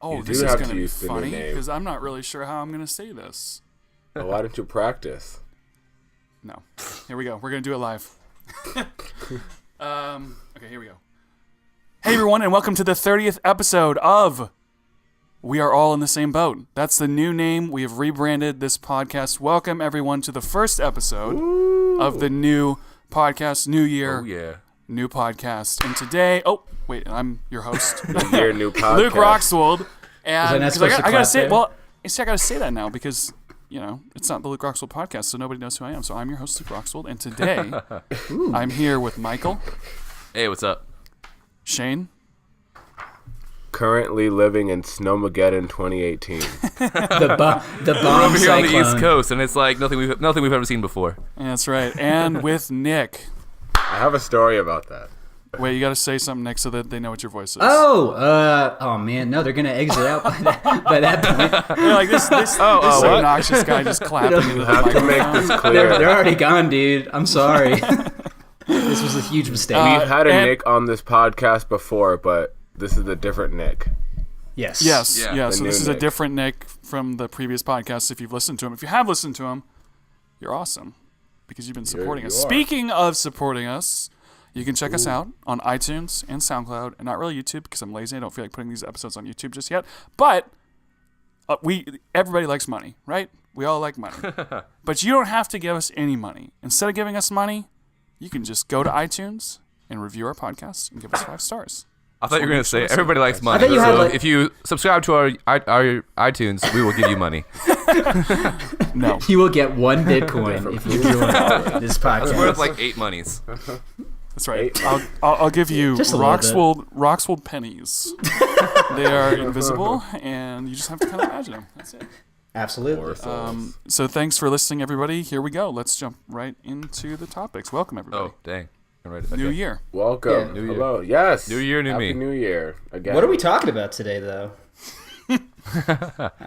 Oh, You this do is have going to to be use the new funny name. because I'm not really sure how I'm going to say this. Well, why don't you practice? No. Here we go. We're going to do it live. Okay, here we go. Hey, everyone, and welcome to the 30th episode of We Are All in the Same Boat. That's the new name. We have rebranded this podcast. Welcome, everyone, to the first episode of the new podcast. New year. Oh, yeah. New podcast. And today... Oh, wait, I'm your host. New year, new podcast. Luke Roxwold. And Was I not supposed to I gotta clap say, there? well, I gotta say that now because, you know, it's not the Luke Roxwold podcast, so nobody knows who I am. So I'm your host, Luke Roxwold, and today I'm here with Michael. Hey, what's up? Shayne. Currently living in Snowmageddon 2018. The We're bomb over here on the cyclone. East Coast, and it's like nothing we've ever seen before. That's right. And with Nick. I have a story about that. Wait, you gotta say something, Nick, so that they know what your voice is. Oh man, no, they're gonna exit out by that point. You're like this what? obnoxious guy just clapping into the Have to make microphone. this clear. They're already gone, dude. I'm sorry. This was a huge mistake. We've had a and- Nick on this podcast before, but this is a different Nick. Yes. Yes, Yeah. yeah. The So new this is a Nick. different Nick from the previous podcast. If you've listened to him, if you have listened to him, you're awesome because you've been supporting us. you are. Speaking of supporting us, you can check us out on iTunes and SoundCloud, and not really YouTube because I'm lazy. I don't feel like putting these episodes on YouTube just yet. But everybody likes money, right? We all like money, but you don't have to give us any money. Instead of giving us money, you can just go to iTunes and review our podcast and give us 5 stars. I thought you were going to say everybody likes money. thought you had, So like- if you subscribe to our iTunes, we will give you money. No. You will get 1 Bitcoin if you join this It's worth podcast. like 8 monies. That's right. Eight. I'll give you Just a little bit. Roxwold pennies. They are invisible, and you just have to kind of imagine them. That's it. Absolutely. So thanks for listening, everybody. Here we go. Let's jump right into the topics. Welcome, everybody. Oh, dang. I'm right. New Okay. year. Welcome. Yeah. New year. Hello. Yes. New year, new Happy me. New Year. Again. What are we talking about today, though? I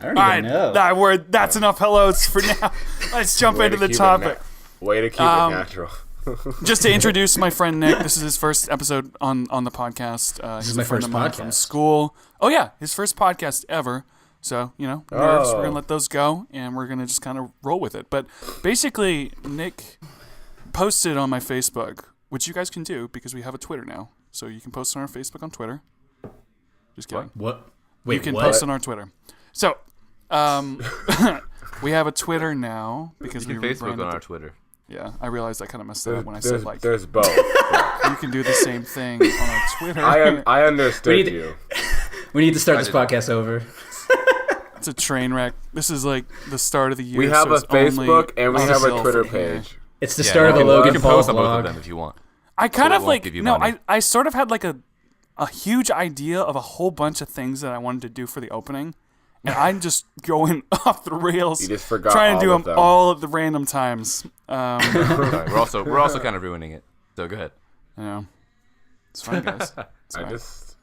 don't All even know. right, that's enough hellos for now. Let's jump Way into to the keep it topic. Way to keep it natural. Just to introduce my friend Nick. This is his first episode on the podcast. He's is my a friend first of mine from podcast. school. Oh yeah, his first podcast ever. So, you know, nerves, Oh. we're gonna let those go and we're gonna just kind of roll with it. But basically, Nick posted on my Facebook, which you guys can do because we have a Twitter now. So you can post on our Facebook on Twitter. Just kidding. What? Wait, You can what? post on our Twitter. So, we have a Twitter now because You can we Facebook on rebranded our the- Twitter. Yeah, I realized I kind of messed that up when I said like There's both. you can do the same thing on our Twitter. I understood We need to- you. We need to start this did not. podcast over. It's a train wreck. This is like the start of the year. We have so a it's only Facebook and we have a myself Twitter in here. page. It's the Yeah, start of you a can- Logan you can Paul post on both of vlog. them if you want. I kind So it of won't like give you no. money. I sort of had like a huge idea of a whole bunch of things that I wanted to do for the opening, and I'm just going off the rails. You just forgot trying to do all of them them. all at the random times. Sorry, we're also kind of ruining it. So go ahead. You know, it's fine, guys. It's I fine. just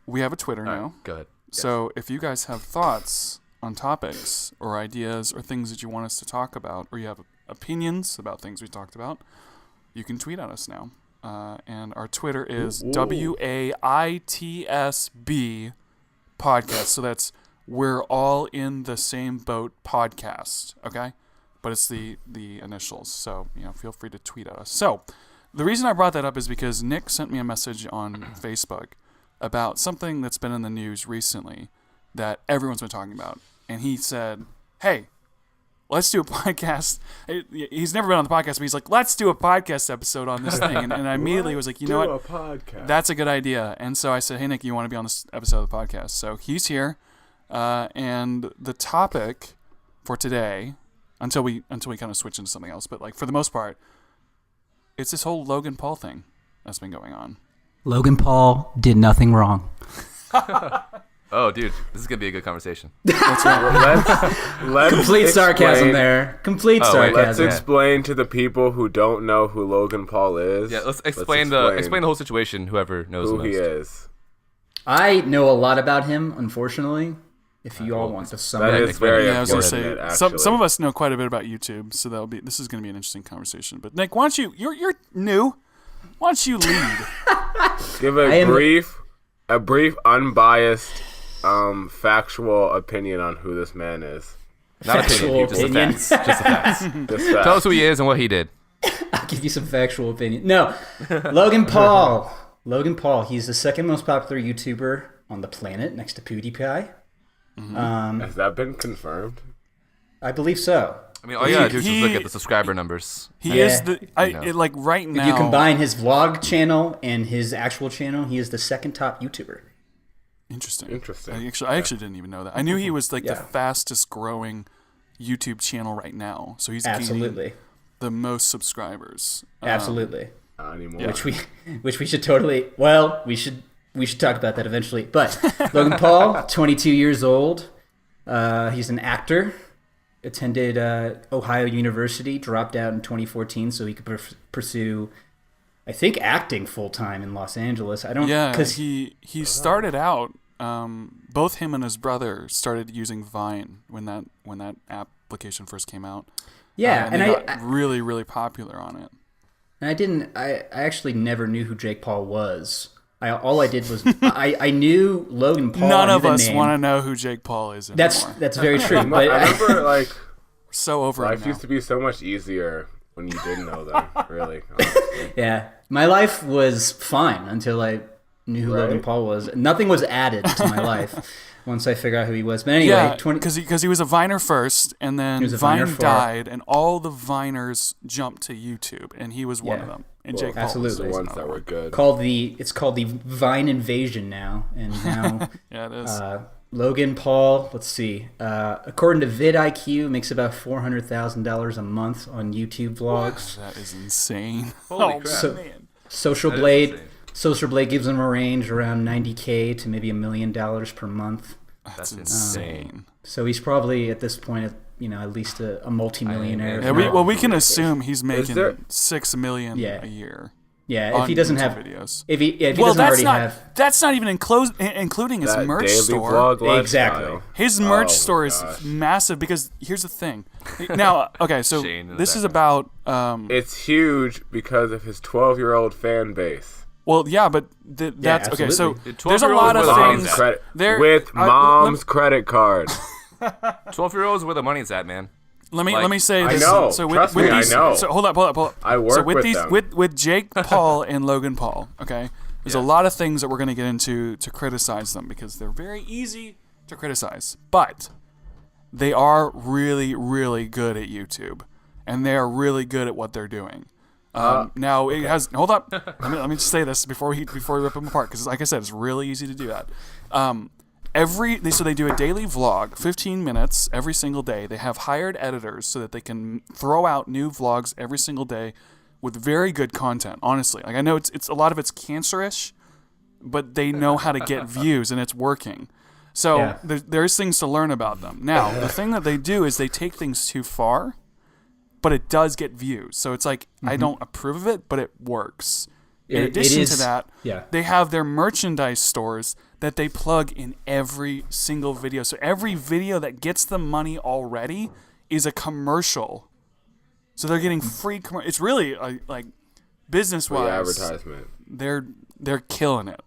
We have a Twitter All now. right, go ahead. So if you guys have thoughts on topics or ideas or things that you want us to talk about, or you have opinions about things we talked about, you can tweet at us now. And our Twitter is WAITSB podcast. So that's We're All in the Same Boat podcast. Okay? But it's the initials. So, you know, feel free to tweet at us. So the reason I brought that up is because Nick sent me a message on Facebook about something that's been in the news recently that everyone's been talking about. And he said, hey, let's do a podcast. He's never been on the podcast, but he's like, let's do a podcast episode on this thing. And I immediately was like, you know do what? a podcast. That's a good idea. And so I said, hey, Nick, you want to be on this episode of the podcast? So he's here. And the topic for today, until we kind of switch into something else, but like for the most part, it's this whole Logan Paul thing that's been going on. Logan Paul did nothing wrong. Oh, dude, this is gonna be a good conversation. That's right. Let's Complete sarcasm explain- there. Complete Oh, wait, Let's sarcasm. explain to the people who don't know who Logan Paul is. Yeah, let's explain the whole situation. Whoever knows who the most. he is. I know a lot about him, unfortunately. If you all want to sum That it is up. very Yeah, I was gonna unfortunate, say actually. some of us know quite a bit about YouTube, so this is gonna be an interesting conversation. But Nick, why don't you're new? Why don't you lead? Give I am- a brief, unbiased factual opinion on who this man is. Not Factual opinion, just the facts. Just the facts. Just that. Tell us who he is and what he did. I'll give you some factual opinion. No, Logan Paul. Logan Paul. He's the second most popular YouTuber on the planet, next to PewDiePie. Has that been confirmed? I believe so. I mean, all you gotta do is just look at the subscriber numbers. He is like right now. If you combine his vlog channel and his actual channel, he is the second top YouTuber. Interesting. I actually didn't even know that. I knew he was like the fastest growing YouTube channel right now. So he's gaining the most subscribers. Absolutely. Not anymore. Which we should totally. Well, we should talk about that eventually. But Logan Paul, 22 years old. He's an actor. Attended Ohio University. Dropped out in 2014 so he could pursue, I think, acting full time in Los Angeles. I don't. Yeah, because he started out. Both him and his brother started using Vine when that application first came out. Yeah, and they got really, really popular on it. And I actually never knew who Jake Paul was. All I did was I knew Logan Paul. None of us want to know who Jake Paul is anymore. That's very true. But I remember like so over. Life used to be so much easier when you didn't know them. Really. Honestly. Yeah, my life was fine until I knew who Logan Paul was. Nothing was added to my life once I figured out who he was. But anyway, because he was a Viner first, and then Vine died, and all the Viners jumped to YouTube, and he was one of them. And Jake Paul was the ones that were good. It's called the Vine Invasion now, and now yeah, it is. Logan Paul. Let's see. According to vidIQ, makes about $400,000 a month on YouTube vlogs. That is insane. Holy crap! Man. Social Blade gives him a range around $90K to maybe $1 million per month. That's insane. So he's probably at this point, at least a multimillionaire. Yeah, we can assume he's making $6 million a year. Yeah, if he doesn't have videos. If he doesn't already have, that's not even including his merch store. Vlog exactly. His merch store is massive because here's the thing. Now, okay, so this is about. It's huge because of his 12-year-old fan base. Well, yeah, but that's okay. So there's a 12-year-olds lot of things with mom's credit card. 12-year-olds where the money's at, man. Let me say this. I know. So Trust me, I know. So hold up. I work with them. With Jake Paul and Logan Paul. Okay, there's a lot of things that we're going to get into to criticize them because they're very easy to criticize, but they are really, really good at YouTube, and they are really good at what they're doing. Now it has. Hold up. Let me just say this before we rip them apart because, like I said, it's really easy to do that. So they do a daily vlog, 15 minutes every single day. They have hired editors so that they can throw out new vlogs every single day with very good content. Honestly, like I know it's a lot of it's cancerish, but they know how to get views and it's working. So there's things to learn about them. Now the thing that they do is they take things too far, but it does get views. So it's like I don't approve of it, but it works. In addition to that, they have their merchandise stores that they plug in every single video. So every video that gets them money already is a commercial. So they're getting free commercial. It's really like business-wise. Advertisement. They're killing it.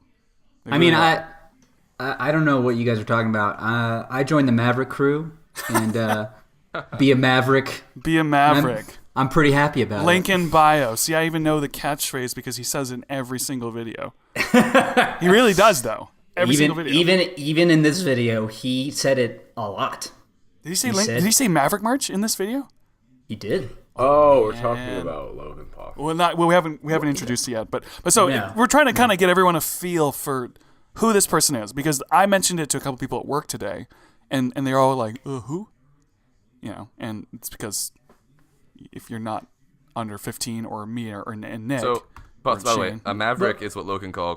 I don't know what you guys are talking about. I joined the Maverick crew and be a Maverick. Be a Maverick. I'm pretty happy about Link in bio. See, I even know the catchphrase because he says it in every single video. He really does, though. Every single video. Even in this video, he said it a lot. Did he say Did he say Maverick merch in this video? He did. Oh, we're talking about Logan Paul. We haven't introduced it yet, but we're trying to kind of get everyone a feel for who this person is because I mentioned it to a couple people at work today, and they're all like, who? And it's because if you're not under 15 or me and Nick. So, by the way, a Maverick is what Logan Paul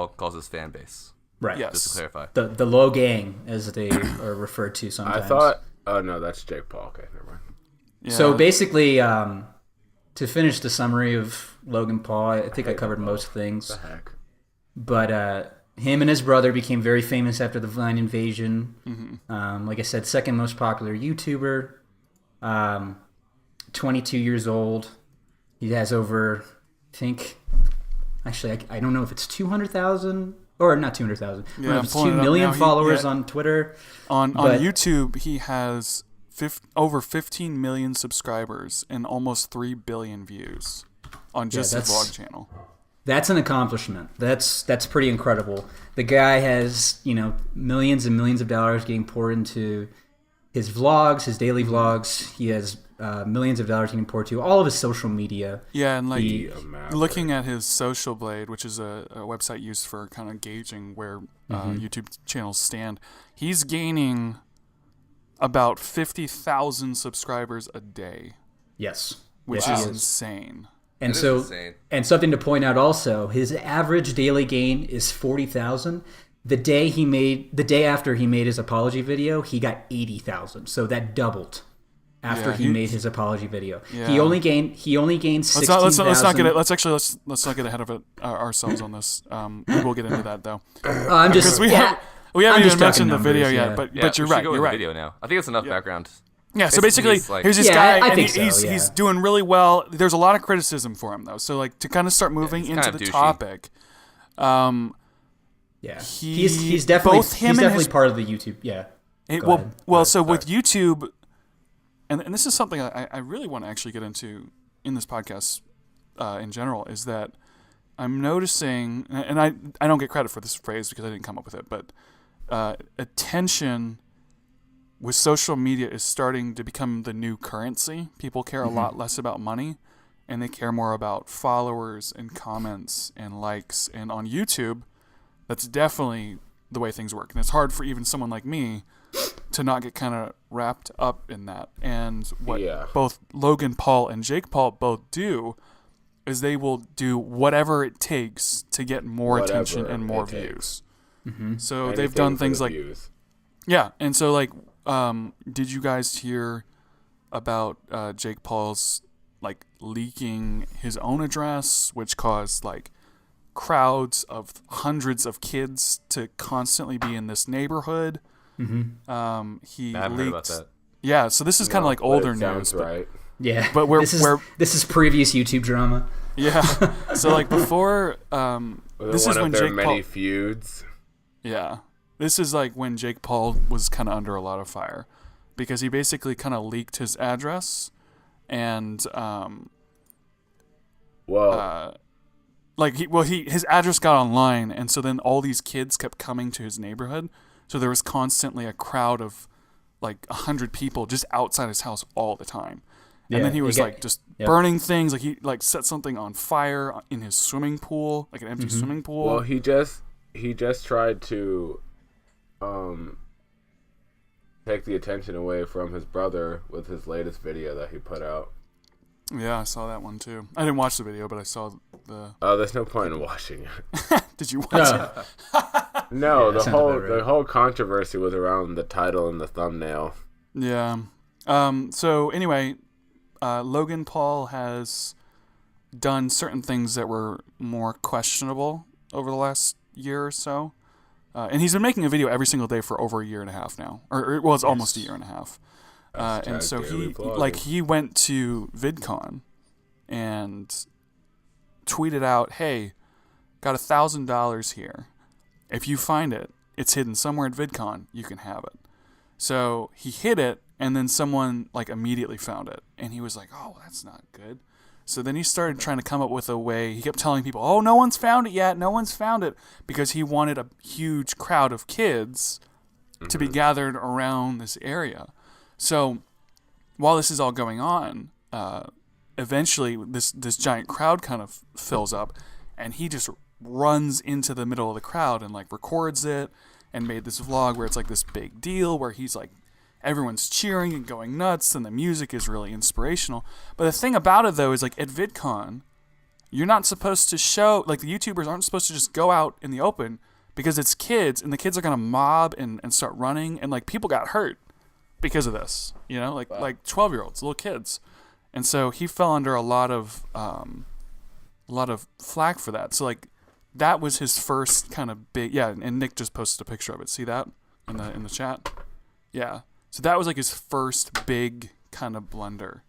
calls his fan base. Right. Yes. Just to clarify. The low gang, as they are referred to sometimes. I thought, oh no, that's Jake Paul. Okay, never mind. Yeah. So basically, to finish the summary of Logan Paul, I think I covered most things. What the heck? But him and his brother became very famous after the Vine invasion. Mm-hmm. Like I said, second most popular YouTuber. 22 years old. He has over, I don't know if it's 200,000 or not 200,000. Yeah, I'm It's pulling 2 it up million now. followers on Twitter. On but- YouTube, he has over 15 million subscribers and almost 3 billion views on just his vlog channel. That's an accomplishment. That's pretty incredible. The guy has, millions and millions of dollars getting poured into his vlogs, his daily vlogs. He has millions of dollars getting poured to all of his social media. Yeah, and looking at his Social Blade, which is a website used for kind of gauging where YouTube channels stand, he's gaining about 50,000 subscribers a day. Yes. Which is insane. And and something to point out also, his average daily gain is 40,000. The day after he made his apology video, he got 80,000. So that doubled after he made his apology video. Yeah. He only gained 16,000. Let's not get ahead of it ourselves on this. We will get into that though. We haven't even mentioned the video yet, but you're right. You're right. Video now. I think it's enough background. Yeah, so basically, here's this guy, and he's doing really well. There's a lot of criticism for him, though. So, to kind of start moving into the topic, he's definitely part of the YouTube. Yeah. With YouTube, and this is something I really want to actually get into in this podcast in general, is that I'm noticing, and I don't get credit for this phrase because I didn't come up with it, but attention with social media is starting to become the new currency. People care a lot less about money, and they care more about followers and comments and likes. And on YouTube, that's definitely the way things work. And it's hard for even someone like me to not get kind of wrapped up in that. And what both Logan Paul and Jake Paul both do is they will do whatever it takes to get more attention and more views. So they've done things like views. Yeah, and so did you guys hear about Jake Paul's leaking his own address, which caused crowds of hundreds of kids to constantly be in this neighborhood? He I haven't heard about that. Yeah, so this is kind of older news, right? Yeah, but this is previous YouTube drama. Yeah, so before this is when Jake Paul feuds. Yeah. This is when Jake Paul was kind of under a lot of fire because he basically kind of leaked his address and his address got online, and so then all these kids kept coming to his neighborhood. So there was constantly a crowd of 100 people just outside his house all the time. And then he was burning things, he set something on fire in his swimming pool, an empty swimming pool. Well, he just tried to take the attention away from his brother with his latest video that he put out. Yeah, I saw that one too. I didn't watch the video, but I saw the... Oh, there's no point in watching it. Did you watch it? No, the whole controversy was around the title and the thumbnail. Yeah. So anyway, Logan Paul has done certain things that were more questionable over the last year or so. And he's been making a video every single day for over a year and a half now. It's almost a year and a half. And so he went to VidCon and tweeted out, "Hey, got $1,000 here. If you find it, it's hidden somewhere at VidCon. You can have it." So he hid it, and then someone immediately found it, and he was like, "Oh, that's not good." So then he started trying to come up with a way. He kept telling people, "Oh, no one's found it yet. No one's found it," because he wanted a huge crowd of kids to be gathered around this area. So while this is all going on, eventually this giant crowd kind of fills up, and he just runs into the middle of the crowd and records it and made this vlog where it's this big deal where he's everyone's cheering and going nuts, and the music is really inspirational. But the thing about it, though, is at VidCon, you're not supposed to show, the YouTubers aren't supposed to just go out in the open because it's kids, and the kids are going to mob and start running, and people got hurt because of this, 12-year-olds, little kids. And so he fell under a lot of flack for that. So that was his first kind of big, and Nick just posted a picture of it. See that in the chat? Yeah. So that was his first big kind of blunder.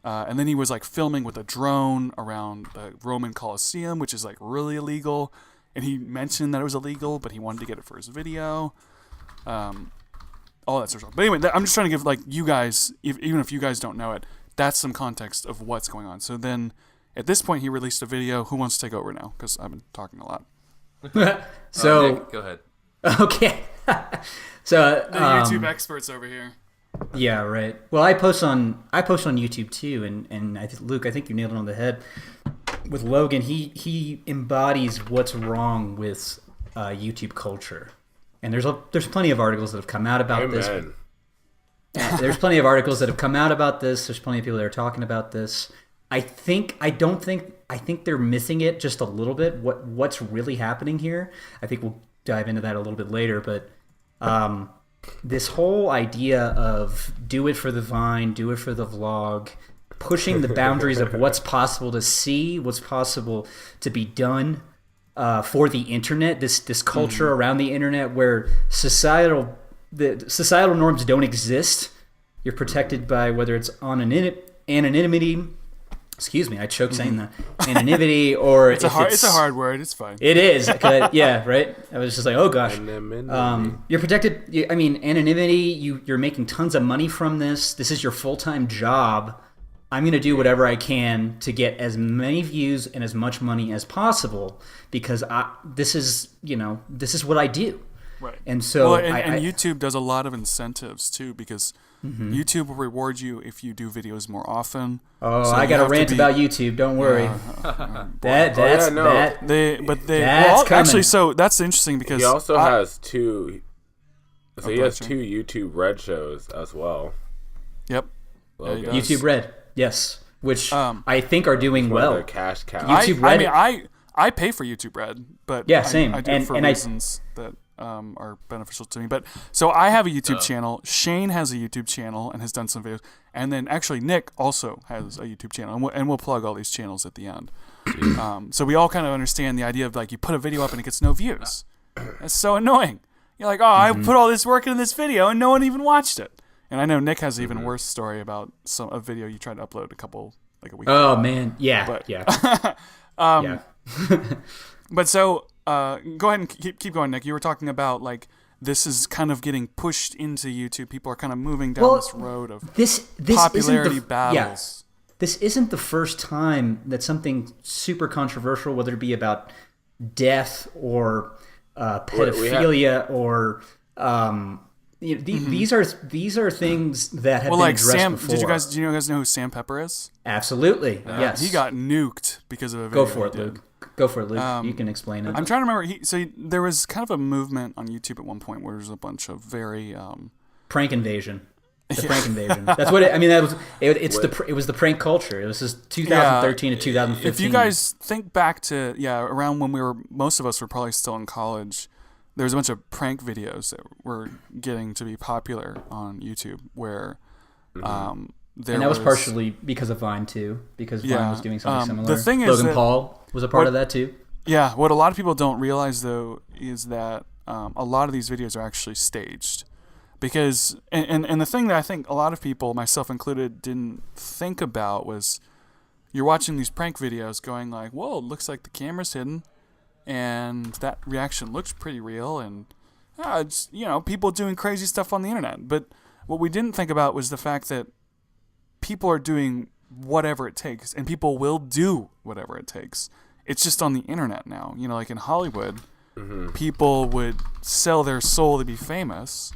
And then he was filming with a drone around the Roman Colosseum, which is really illegal. and he mentioned that it was illegal, but he wanted to get it for his video. All that sort of stuff. But anyway, I'm just trying to give like you guys, even if you guys don't know it, that's some context of what's going on. So then, at this point, he released a video. Who wants to take over now? Because I've been talking a lot. So Nick, go ahead. Okay. So The YouTube experts over here. yeah, right. Well, I post on YouTube too, and Luke, I think you nailed it on the head. With Logan, he embodies what's wrong with YouTube culture, and there's plenty of articles that have come out about this. There's plenty of articles that have come out about this. There's plenty of people that are talking about this. I think they're missing it just a little bit. What's really happening here? I think we'll dive into that a little bit later, but this whole idea of do it for the Vine, do it for the vlog, pushing the boundaries of what's possible to see, what's possible to be done for the internet, this culture around the internet where societal norms don't exist. You're protected by whether it's anonymity. Excuse me, I choked saying that. Anonymity, or it's a hard word. It's fine. It is. Yeah, right. I was just like, oh gosh. You're protected. Anonymity. You're making tons of money from this. This is your full-time job. I'm going to do whatever I can to get as many views and as much money as possible because this is what I do. Right. And so, and YouTube does a lot of incentives too because YouTube will reward you if you do videos more often. Oh, so I got a rant about YouTube. Don't worry. That's actually, so that's interesting because he also has two. So he has two YouTube Red shows as well. Yep. YouTube Red, yes, which I think are doing well. Cash cow. YouTube Red. I pay for YouTube Red, but yeah, same. I do it for reasons that are beneficial to me. But so I have a YouTube channel. Shayne has a YouTube channel and has done some videos. And then actually Nick also has a YouTube channel, and we'll plug all these channels at the end. So we all kind of understand the idea of like you put a video up and it gets no views. That's so annoying. You're like, I put all this work into this video and no one even watched it. And I know Nick has an even worse story about a video you tried to upload a week ago. Oh man, yeah, yeah. But so go ahead and keep going, Nick. You were talking about like this is kind of getting pushed into YouTube. People are kind of moving down this road of this popularity battles. Yeah, this isn't the first time that something super controversial, whether it be about death or pedophilia or these are things that have been addressed before. Do you guys know who Sam Pepper is? Absolutely, yes. He got nuked because of a video. Go for it, Luke. You can explain it. I'm trying to remember. There was kind of a movement on YouTube at one point where there was a bunch of very prank invasion. The prank invasion. That's what it. I mean, that was. It was the prank culture. It was just 2013 to 2015. If you guys think back to around when most of us were probably still in college. There was a bunch of prank videos that were getting to be popular on YouTube where and that was partially because of Vine too, because Vine was doing something similar. The thing is Logan Paul was a part of that too. Yeah, what a lot of people don't realize though is that a lot of these videos are actually staged. Because and the thing that I think a lot of people, myself included, didn't think about was you're watching these prank videos going like, whoa, it looks like the camera's hidden. And that reaction looks pretty real, and it's people doing crazy stuff on the internet. But what we didn't think about was the fact that people are doing whatever it takes, and people will do whatever it takes. It's just on the internet now. Like in Hollywood, people would sell their soul to be famous,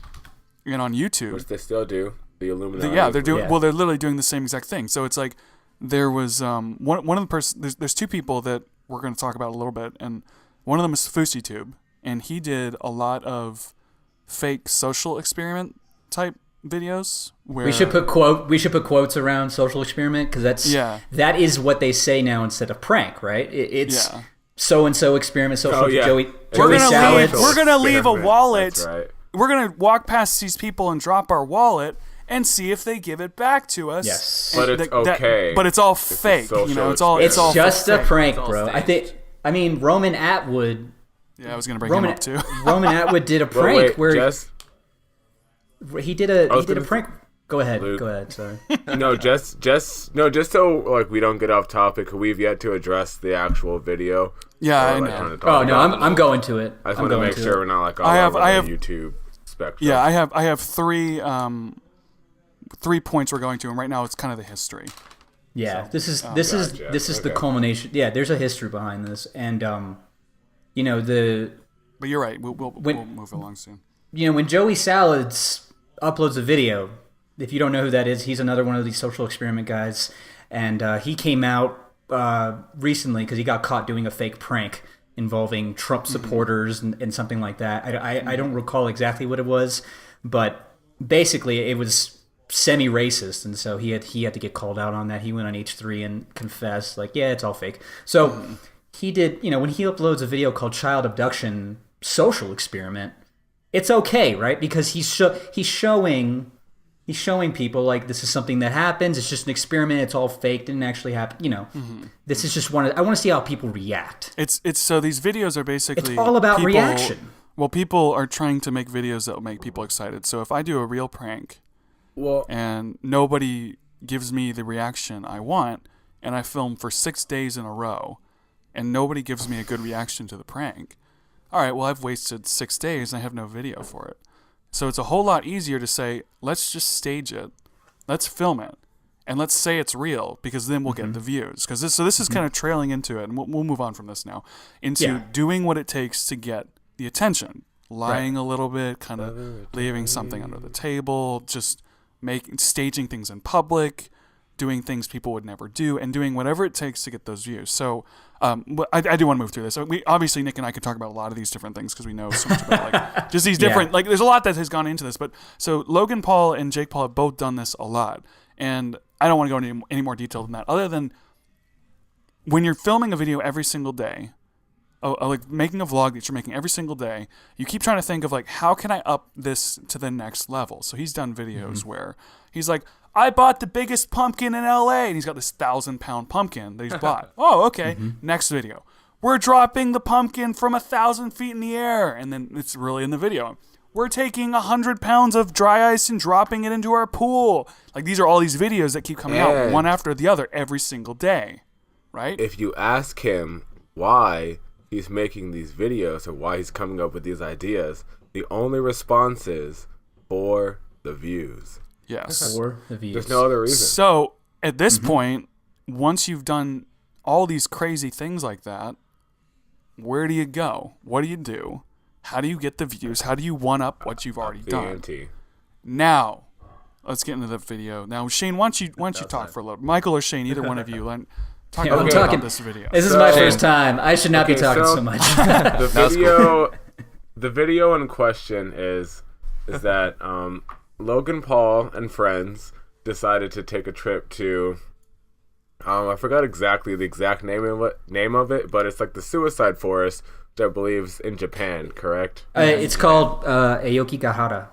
and on YouTube, which they still do. The Illuminati. They're doing. Yeah. Well, they're literally doing the same exact thing. So it's like there was one of the person. There's two people that we're going to talk about a little bit, and one of them is FouseyTube, and he did a lot of fake social experiment type videos. Where we should put quotes around social experiment because that is what they say now instead of prank, right? It's so and so experiment. Joey Salads. We're gonna leave a wallet. That's right. We're gonna walk past these people and drop our wallet. And see if they give it back to us. Yes, but it's okay. But it's all fake. It's all just fake. A prank, bro. I mean, Roman Atwood. Yeah, I was gonna bring him up too. Roman Atwood did a prank where he did a prank Go ahead. Luke. Go ahead. Sorry. Just so like we don't get off topic. We've yet to address the actual video. Yeah, I like, know. Oh no, I'm going to it. I just want to make sure we're not like all I have YouTube spectrum. Yeah, I have three points we're going to, and right now it's kind of the history. Yeah, So, this is the Okay. culmination. Yeah, there's a history behind this, and you know But you're right. We'll move along soon. when Joey Salads uploads a video, if you don't know who that is, he's another one of these social experiment guys, and he came out recently because he got caught doing a fake prank involving Trump supporters and something like that. I don't recall exactly what it was, but basically it was semi-racist, and so he had to get called out on that. He went on H3 and confessed, like, yeah, it's all fake. So he did, when he uploads a video called Child Abduction Social Experiment, it's okay, right? Because he's showing people like this is something that happens. It's just an experiment. It's all fake. Didn't actually happen. This is just I want to see how people react. It's so these videos are basically It's all about people, reaction. Well, people are trying to make videos that will make people excited. So if I do a real prank and nobody gives me the reaction I want, and I film for 6 days in a row, and nobody gives me a good reaction to the prank, all right, well, I've wasted 6 days and I have no video for it. So it's a whole lot easier to say, let's just stage it, let's film it, and let's say it's real, because then we'll get the views. Because this is kind of trailing into it, and we'll move on from this now, into doing what it takes to get the attention. Lying a little bit, kind of leaving something under the table, just staging things in public, doing things people would never do, and doing whatever it takes to get those views. So I do want to move through this. So obviously Nick and I could talk about a lot of these different things because we know so much about like just these different like there's a lot that has gone into this. But so Logan Paul and Jake Paul have both done this a lot, and I don't want to go into any more detail than that. Other than when you're filming a video every single day, like making a vlog that you're making every single day, you keep trying to think of like, how can I up this to the next level? So he's done videos where he's like, I bought the biggest pumpkin in LA, and he's got this 1,000-pound pumpkin that he's bought. Oh, okay. Next video. We're dropping the pumpkin from 1,000 feet in the air. And then it's really in the video. We're taking 100 pounds of dry ice and dropping it into our pool. Like, these are all these videos that keep coming out one after the other every single day. Right? If you ask him why he's making these videos or why he's coming up with these ideas, the only response is for the views. Yes. For the views. There's no other reason. So at this point, once you've done all these crazy things like that, where do you go? What do you do? How do you get the views? How do you one up what you've already done? ante. Now, let's get into the video. Now, Shayne, why don't you talk for a little? Michael or Shayne, either one of you, talk I'm about talking. this video. This is my first time. I should not be talking so much. The video in question is that Logan Paul and friends decided to take a trip to I forgot exactly the exact name of it, but it's like the suicide forest, which I believe is in Japan, correct? It's called Aokigahara.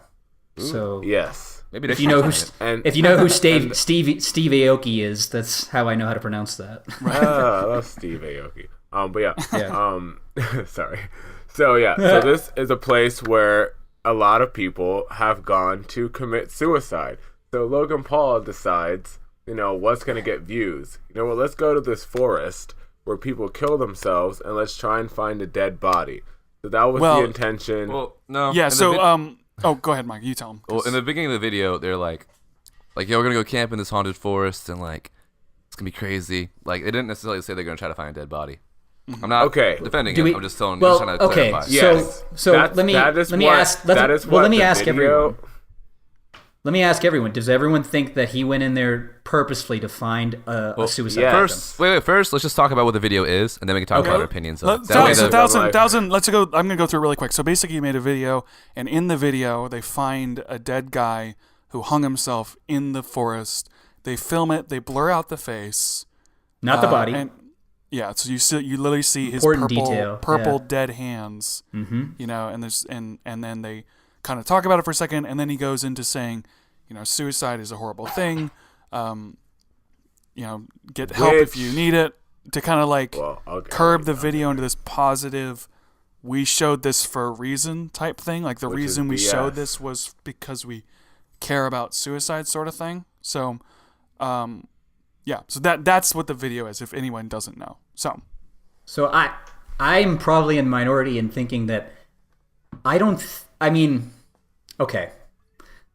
So yes. Maybe if you know who Steve Aoki is, that's how I know how to pronounce that. That's Steve Aoki. But yeah. Sorry. So this is a place where a lot of people have gone to commit suicide. So Logan Paul decides, what's going to get views? Let's go to this forest where people kill themselves and let's try and find a dead body. So that was the intention. Well, no. Yeah, go ahead, Mike. You tell him. Well, in the beginning of the video, they're like, yeah, we're going to go camp in this haunted forest and, like, it's going to be crazy. Like, they didn't necessarily say they're going to try to find a dead body. I'm not defending it. I'm just telling you. Trying to clarify. Yes. So let me ask everyone. Let me ask everyone. Does everyone think that he went in there purposefully to find a suicide victim? First, let's just talk about what the video is, and then we can talk about our opinions of it. Let's go. I'm gonna go through it really quick. So basically, he made a video, and in the video, they find a dead guy who hung himself in the forest. They film it. They blur out the face, not the body. So you literally see his purple dead hands. Mm-hmm. And then they kind of talk about it for a second, and then he goes into saying, suicide is a horrible thing. Get help if you need it, to kind of curb the video into this positive, we showed this for a reason type thing. Like the reason we showed this was because we care about suicide sort of thing. So, yeah. So that's what the video is, if anyone doesn't know. So I'm probably in minority in thinking that okay.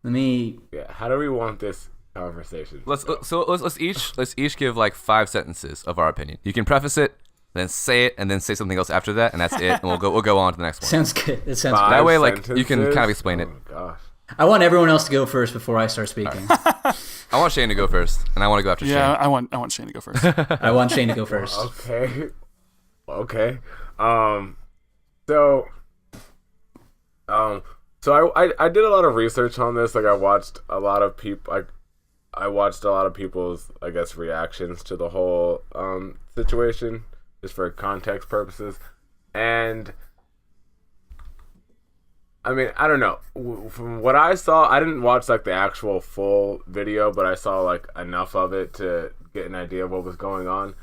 Let me. Yeah. How do we want this conversation? Let's each give like 5 sentences of our opinion. You can preface it, then say it, and then say something else after that, and that's it. And we'll go on to the next one. Sounds good. It sounds good. That way, like you can kind of explain it. Gosh. I want everyone else to go first before I start speaking. Right. I want Shayne to go first, and I want to go after Shayne. Yeah, I want Shayne to go first. I want Shayne to go first. Okay. So I did a lot of research on this. Like I watched a lot of people. I watched a lot of people's, I guess, reactions to the whole situation, just for context purposes, and. I mean, I don't know. From what I saw, I didn't watch like the actual full video, but I saw like enough of it to get an idea of what was going on.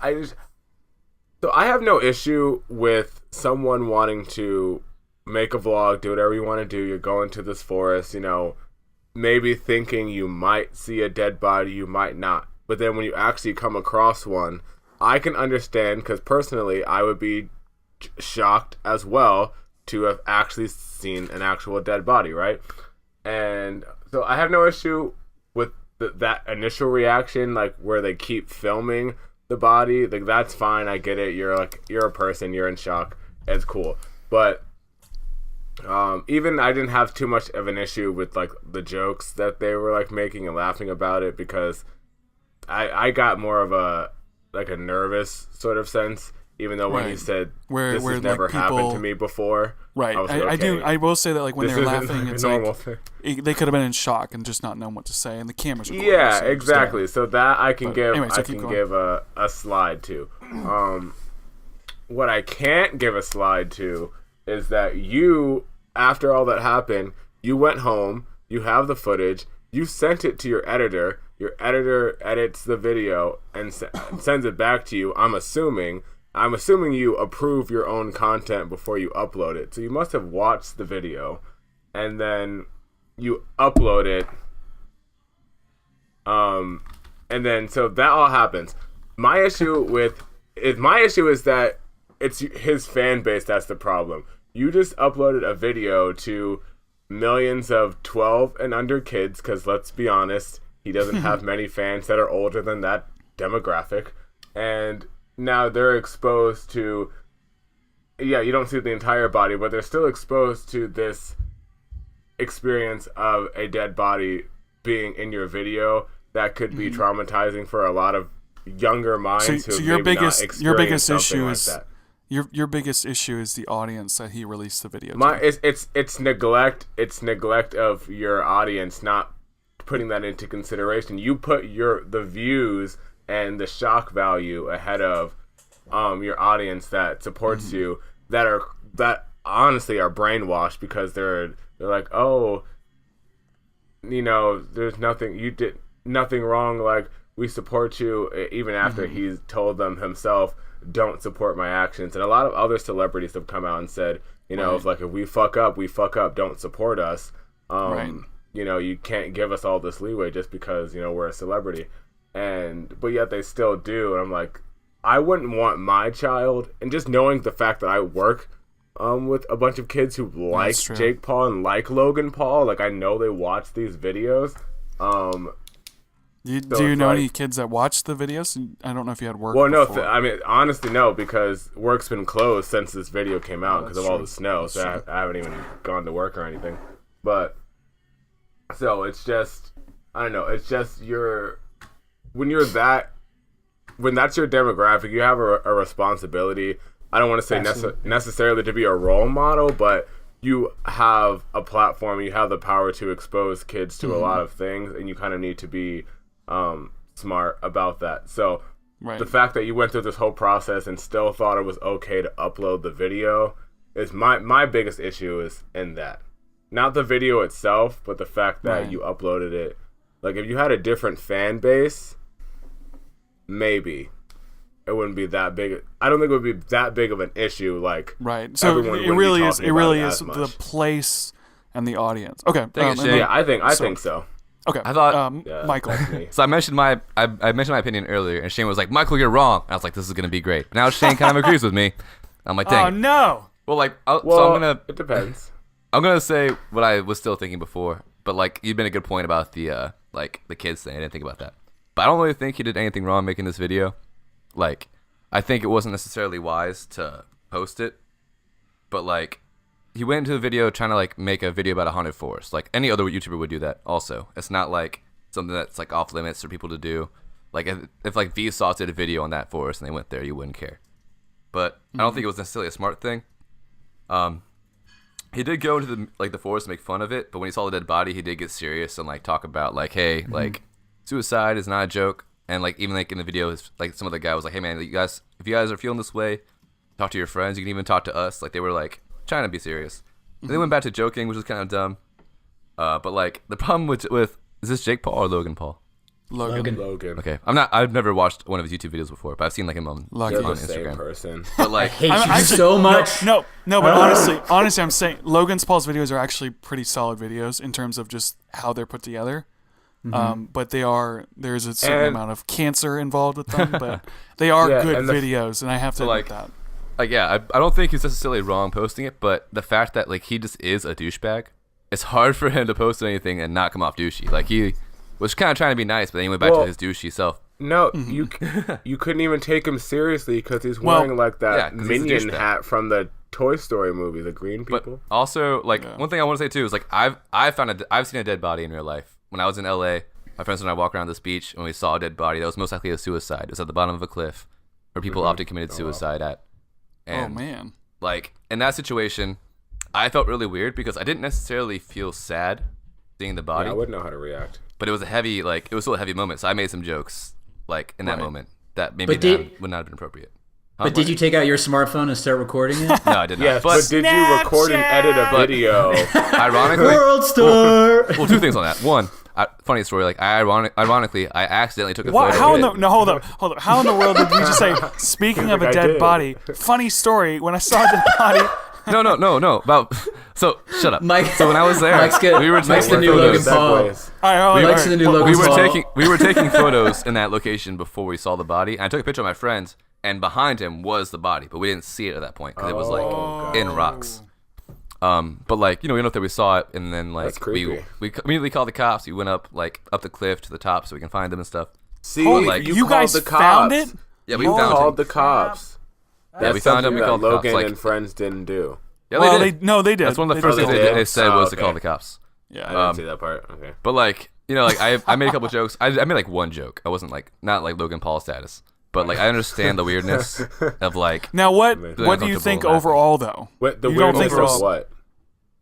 So I have no issue with someone wanting to make a vlog, do whatever you want to do. You're going to this forest, maybe thinking you might see a dead body, you might not. But then when you actually come across one, I can understand, because personally, I would be shocked as well to have actually seen an actual dead body, right? And so I have no issue with that initial reaction, like where they keep filming the body. Like that's fine, I get it. You're a person, you're in shock. It's cool. But even I didn't have too much of an issue with like the jokes that they were like making and laughing about it, because I got more of a nervous sort of sense. Even though when he said this has never happened to me before, right? I will say that like when they're laughing, it's like they could have been in shock and just not known what to say, and the cameras are so exactly. So that I can give a slide to. What I can't give a slide to is that you, after all that happened, you went home, you have the footage, you sent it to your editor. Your editor edits the video and sends it back to you. I'm assuming you approve your own content before you upload it. So you must have watched the video and then you upload it. And then so that all happens. My issue is that it's his fan base that's the problem. You just uploaded a video to millions of 12 and under kids, because let's be honest, he doesn't have many fans that are older than that demographic. And now they're exposed to, you don't see the entire body, but they're still exposed to this experience of a dead body being in your video that could be traumatizing for a lot of younger minds. So your biggest issue is that. Your biggest issue is the audience that he released the video to. It's neglect. It's neglect of your audience, not putting that into consideration. You put the views and the shock value ahead of your audience that supports you, that honestly are brainwashed, because they're like, oh, there's nothing, you did nothing wrong, like we support you, even after he's told them himself, don't support my actions. And a lot of other celebrities have come out and said, if we fuck up, don't support us. You can't give us all this leeway just because we're a celebrity. But yet they still do, and I'm like, I wouldn't want my child, and just knowing the fact that I work with a bunch of kids who like Jake Paul and like Logan Paul, like I know they watch these videos. Do you know any kids that watch the videos? I don't know if you had work. Well, no, honestly, no, because work's been closed since this video came out because of all the snow. So I haven't even gone to work or anything. But so it's just, I don't know. It's just when that's your demographic, you have a responsibility. I don't want to say necessarily to be a role model, but you have a platform, you have the power to expose kids to a lot of things, and you kind of need to be smart about that. So the fact that you went through this whole process and still thought it was okay to upload the video is my biggest issue is in that. Not the video itself, but the fact that you uploaded it. Like, if you had a different fan base, maybe it wouldn't be that big. I don't think it would be that big of an issue. Like, so it really is the place and the audience. Okay. Yeah, I think so. Okay. I thought Michael. So I mentioned my opinion earlier, and Shayne was like, "Michael, you're wrong." And I was like, "This is gonna be great." But now Shayne kind of agrees with me. I'm like, "Dang." Oh no. Well, like, it depends. I'm gonna say what I was still thinking before, but like, you've been a good point about the the kids thing. I didn't think about that, but I don't really think he did anything wrong making this video. Like, I think it wasn't necessarily wise to post it, but like, he went into the video trying to like make a video about a haunted forest. Like any other YouTuber would do that. Also, it's not like something that's like off limits for people to do. Like if like Vsauce did a video on that forest and they went there, you wouldn't care. But I don't think it was necessarily a smart thing. He did go into the forest to make fun of it, but when he saw the dead body, he did get serious and like talk about like, hey, like suicide is not a joke. And like even like in the video, like some of the guy was like, hey man, if you guys are feeling this way, talk to your friends. You can even talk to us. Like they were like trying to be serious. And they went back to joking, which was kind of dumb. But like the problem with is this Jake Paul or Logan Paul? Logan. Okay, I've never watched one of his YouTube videos before, but I've seen like him on Instagram. Same person. But like, I hate you so much. No, but honestly, I'm saying Logan Paul's videos are actually pretty solid videos in terms of just how they're put together. But there's a certain amount of cancer involved with them, but they are good videos, and I have to admit that. Like, yeah, I don't think he's necessarily wrong posting it, but the fact that like he just is a douchebag, it's hard for him to post anything and not come off douchey. Like he was kind of trying to be nice, but then he went back to his douchey self. No, you couldn't even take him seriously because he's wearing like that minion hat from the Toy Story movie, the green people. But also, like one thing I want to say too is like I've seen a dead body in real life. When I was in LA, my friends and I walked around this beach and we saw a dead body that was most likely a suicide. It was at the bottom of a cliff where people often committed suicide at. And, man. Like, in that situation, I felt really weird because I didn't necessarily feel sad seeing the body. Yeah, I wouldn't know how to react. But it was still a heavy moment, so I made some jokes, like, in that moment that maybe would not have been appropriate. But did you take out your smartphone and start recording it? No, I did not. Yes, but did you record and edit a video? Ironically, World Star! Well, two things on that. One, funny story. Like, ironically, I accidentally took a photo. Hold up. How in the world did you just say? Speaking of a dead body, funny story. When I saw a dead body. No. Shut up. Mike. So when I was there, Mike's the new Logan Paul. Mike's the new Logan Paul. We were taking photos in that location before we saw the body. And I took a picture of my friends, and behind him was the body, but we didn't see it at that point because it was like in rocks. But like, we know that we saw it, and then like we immediately called the cops. We went up the cliff to the top so we can find them and stuff. See, like, you guys found it? Yeah, we called the cops. We found him. We called the cops. Logan and friends didn't do. Yeah, they did. That's one of the first things they said was to call the cops. Yeah, I didn't see that part. Okay. But like, like I made a couple jokes. I made like one joke. I wasn't like not like Logan Paul status. But like I understand the weirdness of like. Now what do you think overall though? The weirdness of what?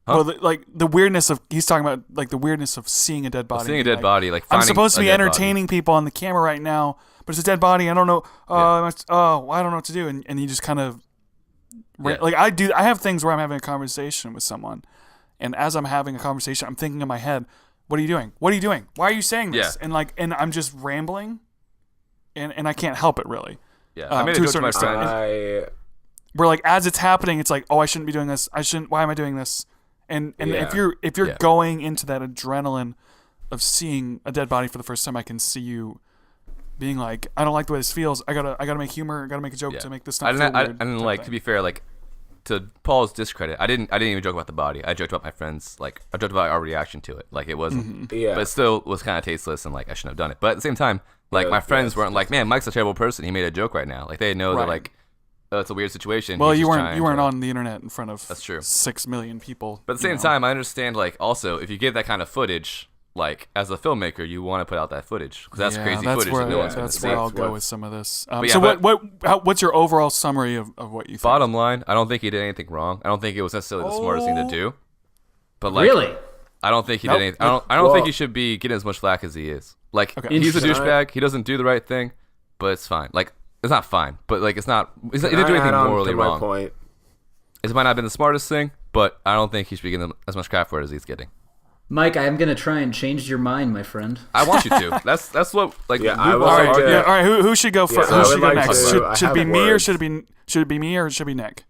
Huh? Well, like the weirdness of he's talking about like the weirdness of seeing a dead body. Seeing a dead body, like I'm supposed to be entertaining people on the camera right now, but it's a dead body. I don't know. I don't know what to do, and you just kind of like I do. I have things where I'm having a conversation with someone, and as I'm having a conversation, I'm thinking in my head, "What are you doing? What are you doing? Why are you saying this?" Yeah. And I'm just rambling. And I can't help it really. Yeah, I made a joke to my friend. Where like as it's happening, it's like, oh, I shouldn't be doing this. Why am I doing this? And if you're going into that adrenaline of seeing a dead body for the first time, I can see you being like, I don't like the way this feels. I gotta make humor. I gotta make a joke to make this not feel weird. And like to be fair, like to Paul's discredit, I didn't even joke about the body. I joked about my friends. Like I joked about our reaction to it. Like it wasn't. But it still was kind of tasteless and like I shouldn't have done it. But at the same time. Like, my friends weren't like, man, Mike's a terrible person. He made a joke right now. Like, they know that, like, it's a weird situation. Well, you weren't on the internet in front of that's true. 6 million people. But at the same time, I understand, like, also, if you get that kind of footage, like, as a filmmaker, you want to put out that footage. Because that's crazy footage that no one's going to see. That's where I'll go with some of this. What's your overall summary of what you think? Bottom line, I don't think he did anything wrong. I don't think it was necessarily the smartest thing to do. But, like, really? I don't think he did anything. I don't think he should be getting as much flack as he is. Like, he's a douchebag. He doesn't do the right thing, but it's fine. Like, it's not fine, but like, he didn't do anything morally wrong. Point. It might not have been the smartest thing, but I don't think he should be getting as much crap for it as he's getting. Mike, I'm gonna try and change your mind, my friend. I want you to. That's what like. All right. Who should go first? Who should go next? Should it be me or should it be Nick?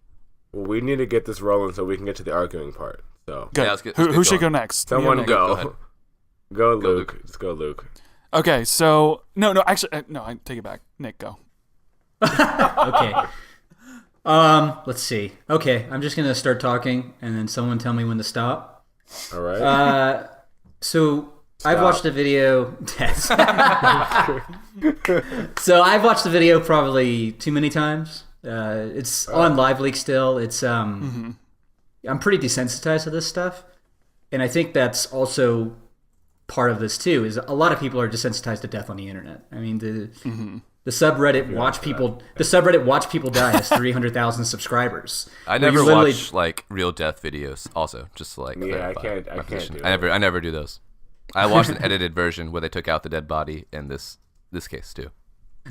Well, we need to get this rolling so we can get to the arguing part. So good. Yeah, who should go next? Someone go. Go, Luke. Just go, Luke. Okay, so actually, no, I take it back. Nick, go. Okay. Let's see. Okay, I'm just gonna start talking, and then someone tell me when to stop. All right. So I've watched the video. So I've watched the video probably too many times. It's on LiveLeak still. It's I'm pretty desensitized to this stuff, and I think that's also part of this too. Is a lot of people are desensitized to death on the internet. I mean, the subreddit watch people die has 300,000 subscribers. I never watch like real death videos. Also, just to, like clarify I can't do I never do those. I watched an edited version where they took out the dead body in this case too.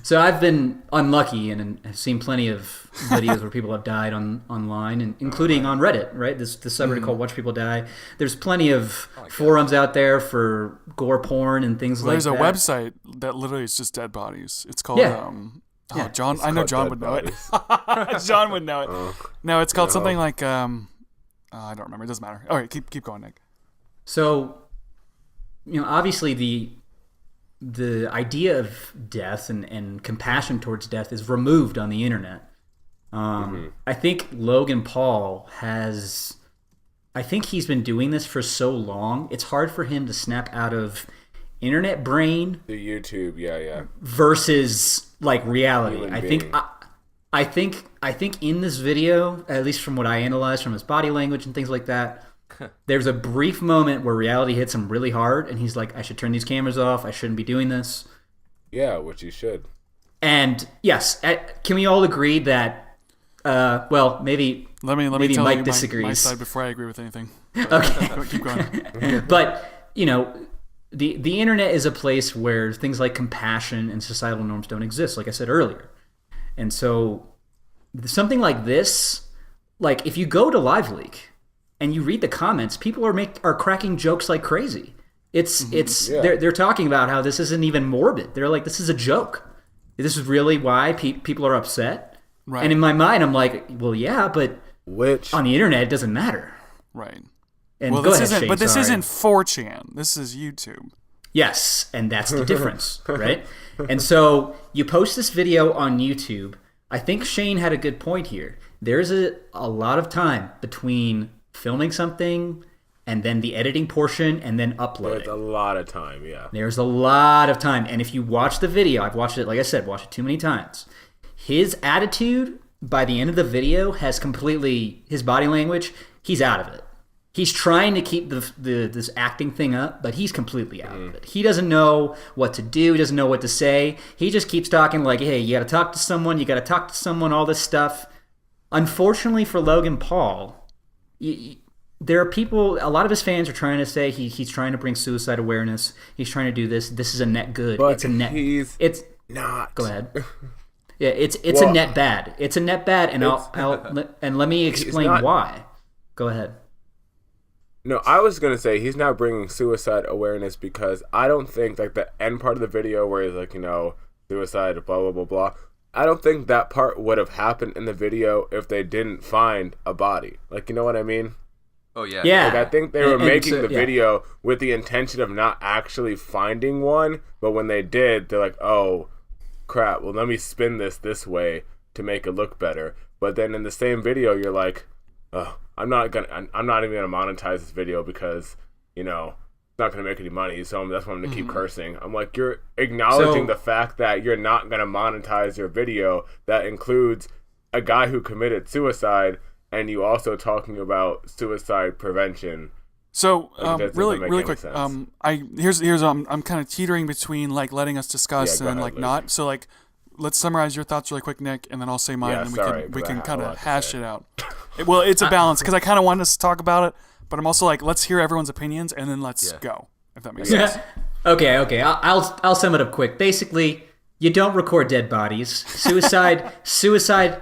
So I've been unlucky and have seen plenty of videos where people have died online, and including on Reddit, right? This subreddit called Watch People Die. There's plenty of forums out there for gore porn and things like that. There's a website that literally is just dead bodies. It's called John. I know John would know it. John would know it. No, it's called something like I don't remember. It doesn't matter. All right, keep going, Nick. So, obviously the idea of death and compassion towards death is removed on the internet. I think Logan Paul has... I think he's been doing this for so long, it's hard for him to snap out of internet brain... The YouTube, yeah. ...versus, like, reality. I think in this video, at least from what I analyzed from his body language and things like that, there's a brief moment where reality hits him really hard, and he's like, I should turn these cameras off. I shouldn't be doing this. Yeah, which you should. And yes, can we all agree that, maybe let me maybe tell Mike you disagrees. my side before I agree with anything. Okay. Keep going. But, the internet is a place where things like compassion and societal norms don't exist, like I said earlier. And so something like this, like if you go to LiveLeak, and you read the comments, people are cracking jokes like crazy. They're talking about how this isn't even morbid. They're like, this is a joke. This is really why people are upset. Right. And in my mind, I'm like, well, yeah, but on the internet, it doesn't matter. Right. And well, this isn't 4chan. This is YouTube. Yes, and that's the difference, right? And so you post this video on YouTube. I think Shayne had a good point here. There's a lot of time between filming something and then the editing portion and then uploading. There's a lot of time, yeah. There's a lot of time. And if you watch the video, I've watched it, like I said, watched it too many times. His attitude by the end of the video has completely, his body language, he's out of it. He's trying to keep this acting thing up, but he's completely out of it. He doesn't know what to do. He doesn't know what to say. He just keeps talking like, hey, you got to talk to someone, all this stuff. Unfortunately for Logan Paul, there are people, a lot of his fans are trying to say he's trying to bring suicide awareness. He's trying to do this. This is a net good. But it's a net. It's not. Go ahead. Yeah, it's a net bad. It's a net bad, and and let me explain why. Go ahead. No, I was gonna say he's not bringing suicide awareness because I don't think like the end part of the video where he's like, suicide, blah blah blah blah. I don't think that part would have happened in the video if they didn't find a body. Like, you know what I mean? Oh, yeah. Yeah. Like, I think they were making the video with the intention of not actually finding one, but when they did, they're like, oh, crap, well, let me spin this way to make it look better. But then in the same video, you're like, oh, I'm not even gonna monetize this video because, it's not going to make any money, so that's why I'm going to keep cursing. I'm like, you're acknowledging the fact that you're not going to monetize your video that includes a guy who committed suicide, and you also talking about suicide prevention. So really quick, I'm kind of teetering between like letting us discuss and then like not. So like, let's summarize your thoughts really quick, Nick, and then I'll say mine, and we can kind of hash it out. Well, it's a balance because I kind of wanted us to talk about it. But I'm also like, let's hear everyone's opinions and then let's go, if that makes sense. Okay. I'll sum it up quick. Basically, you don't record dead bodies. Suicide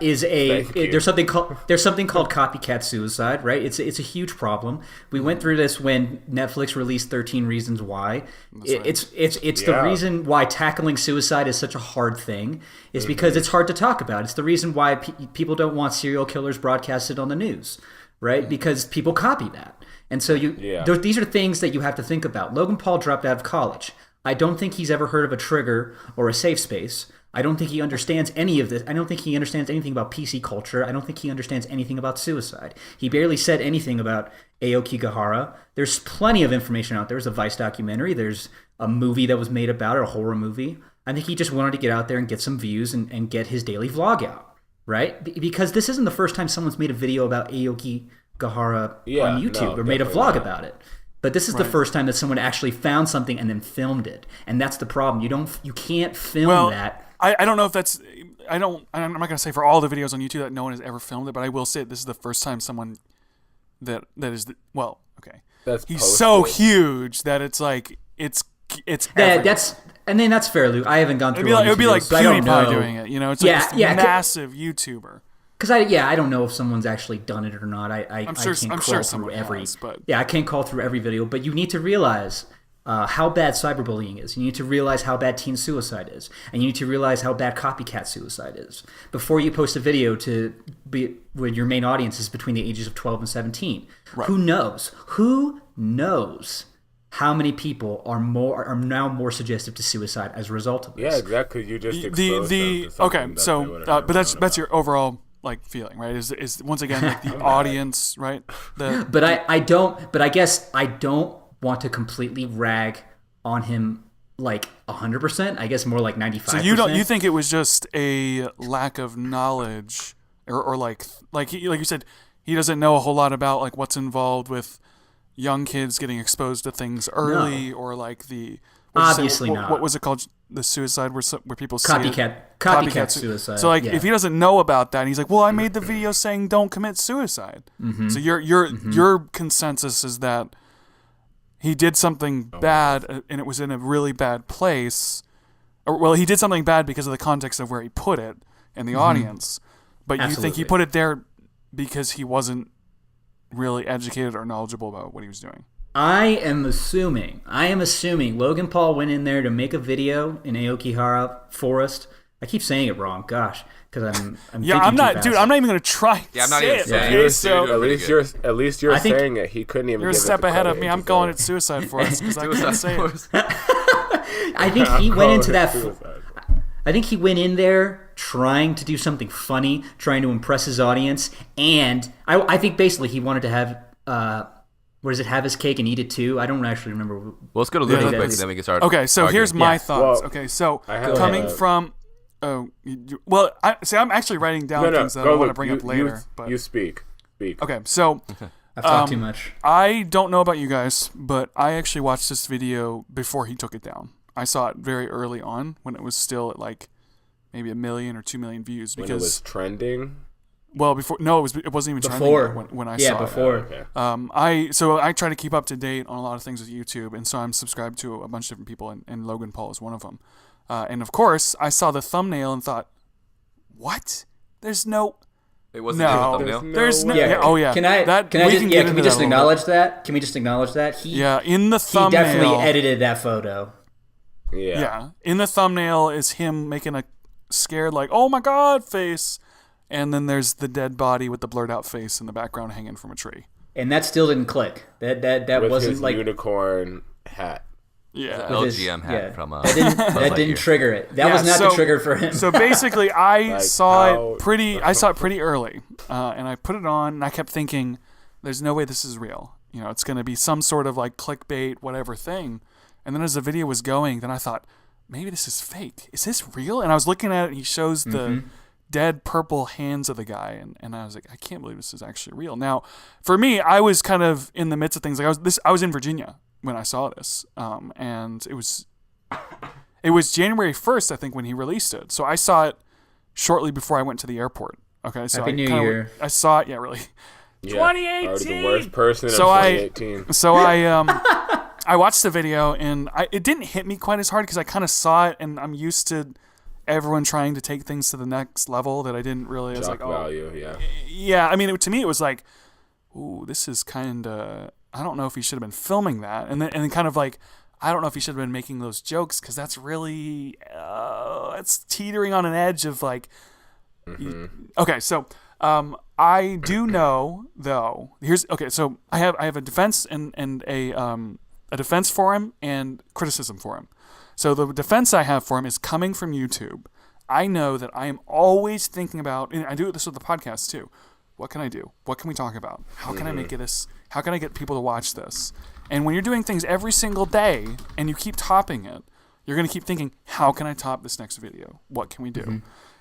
is there's something called copycat suicide, right? It's a huge problem. We went through this when Netflix released 13 Reasons Why. It's the reason why tackling suicide is such a hard thing is because it's hard to talk about. It's the reason why people don't want serial killers broadcasted on the news. Right? Because people copy that. And so these are things that you have to think about. Logan Paul dropped out of college. I don't think he's ever heard of a trigger or a safe space. I don't think he understands any of this. I don't think he understands anything about PC culture. I don't think he understands anything about suicide. He barely said anything about Aoki Gahara. There's plenty of information out there. There's a Vice documentary. There's a movie that was made about it, a horror movie. I think he just wanted to get out there and get some views and get his daily vlog out, right? Because this isn't the first time someone's made a video about Aoki Gahara on YouTube or made a vlog about it. But this is the first time that someone actually found something and then filmed it, and that's the problem. You can't film that. I don't know if that's I'm not gonna say for all the videos on YouTube that no one has ever filmed it, but I will say this is the first time someone that is he's so huge that it's like it's that's fair, Luke. I haven't gone through. It would be like PewDiePie doing it, you know? It's like this massive YouTuber. Because I don't know if someone's actually done it or not. I can't call through every. I can't call through every video, but you need to realize how bad cyberbullying is. You need to realize how bad teen suicide is, and you need to realize how bad copycat suicide is before you post a video to be where your main audience is between the ages of 12 and 17. Right. Who knows how many people are now more suggestive to suicide as a result of this? Yeah, exactly. You just exposed them to okay. So, but that's your overall feeling, right? Is once again the audience, right? But I guess I don't want to completely rag on him 100%. I guess more like 95%. So you think it was just a lack of knowledge, or like you said, he doesn't know a whole lot about what's involved with young kids getting exposed to things early, or obviously not. What was it called? The suicide where people copycat suicide. So if he doesn't know about that, and he's like, well, I made the video saying don't commit suicide. Mm-hmm. So your consensus is that he did something bad, and it was in a really bad place. Well, he did something bad because of the context of where he put it in the audience. But you think he put it there because he wasn't really educated or knowledgeable about what he was doing? I am assuming Logan Paul went in there to make a video in Aokigahara Forest. I keep saying it wrong, gosh, because I'm not even gonna try. Yeah, I'm not even saying it. So at least you're saying it. He couldn't even. You're a step ahead of me. I'm calling it suicide forest because I can't say it. I think he went into that. I think he went in there trying to do something funny, trying to impress his audience, and I think basically he wanted to have. Have his cake and eat it too? I don't actually remember. Well, let's go to Luke quick, then we can start. Okay, so here's my thoughts. Okay, so coming from. I'm actually writing down things that I want to bring up later. But you speak. Okay, so I've talked too much. I don't know about you guys, but I actually watched this video before he took it down. I saw it very early on when it was still at maybe 1 million or 2 million views because when it was trending. Well, before it wasn't even trending when I saw it. I try to keep up to date on a lot of things with YouTube, and so I'm subscribed to a bunch of different people, and Logan Paul is one of them. And of course, I saw the thumbnail and thought, "What? There's no." It wasn't the thumbnail. There's no. Yeah. Can we just acknowledge that? Can we just acknowledge that? In the thumbnail, he definitely edited that photo. Yeah. In the thumbnail is him making a scared "Oh my God" face. And then there's the dead body with the blurred out face in the background hanging from a tree. And that still didn't click. That with wasn't his unicorn hat. Yeah, LGM hat from that didn't trigger it. That was not the trigger for him. So basically, I saw it pretty early, and I put it on, and I kept thinking, "There's no way this is real. It's going to be some sort of clickbait, whatever thing." And then as the video was going, then I thought, maybe this is fake. Is this real? And I was looking at it, and he shows the dead purple hands of the guy, and I was like, I can't believe this is actually real. Now, for me, I was kind of in the midst of things. I was in Virginia when I saw this, and it was January 1st, I think, when he released it. So I saw it shortly before I went to the airport. Okay, so Happy New Year. I saw it. Yeah, really. Yeah, 2018. The worst person in 2018. So I watched the video, and it didn't hit me quite as hard because I kind of saw it, and I'm used to everyone trying to take things to the next level that I didn't really. I was like, value, yeah. I mean, to me, it was like, ooh, this is kind of. I don't know if he should have been filming that, and then kind of I don't know if he should have been making those jokes because that's really it's teetering on an edge of okay. So I do know though. So I have a defense and a defense for him and criticism for him. So the defense I have for him is coming from YouTube. I know that I am always thinking about, and I do this with the podcast too. What can I do? What can we talk about? How can I make this? How can I get people to watch this? And when you're doing things every single day and you keep topping it, you're going to keep thinking, how can I top this next video? What can we do? Mm-hmm.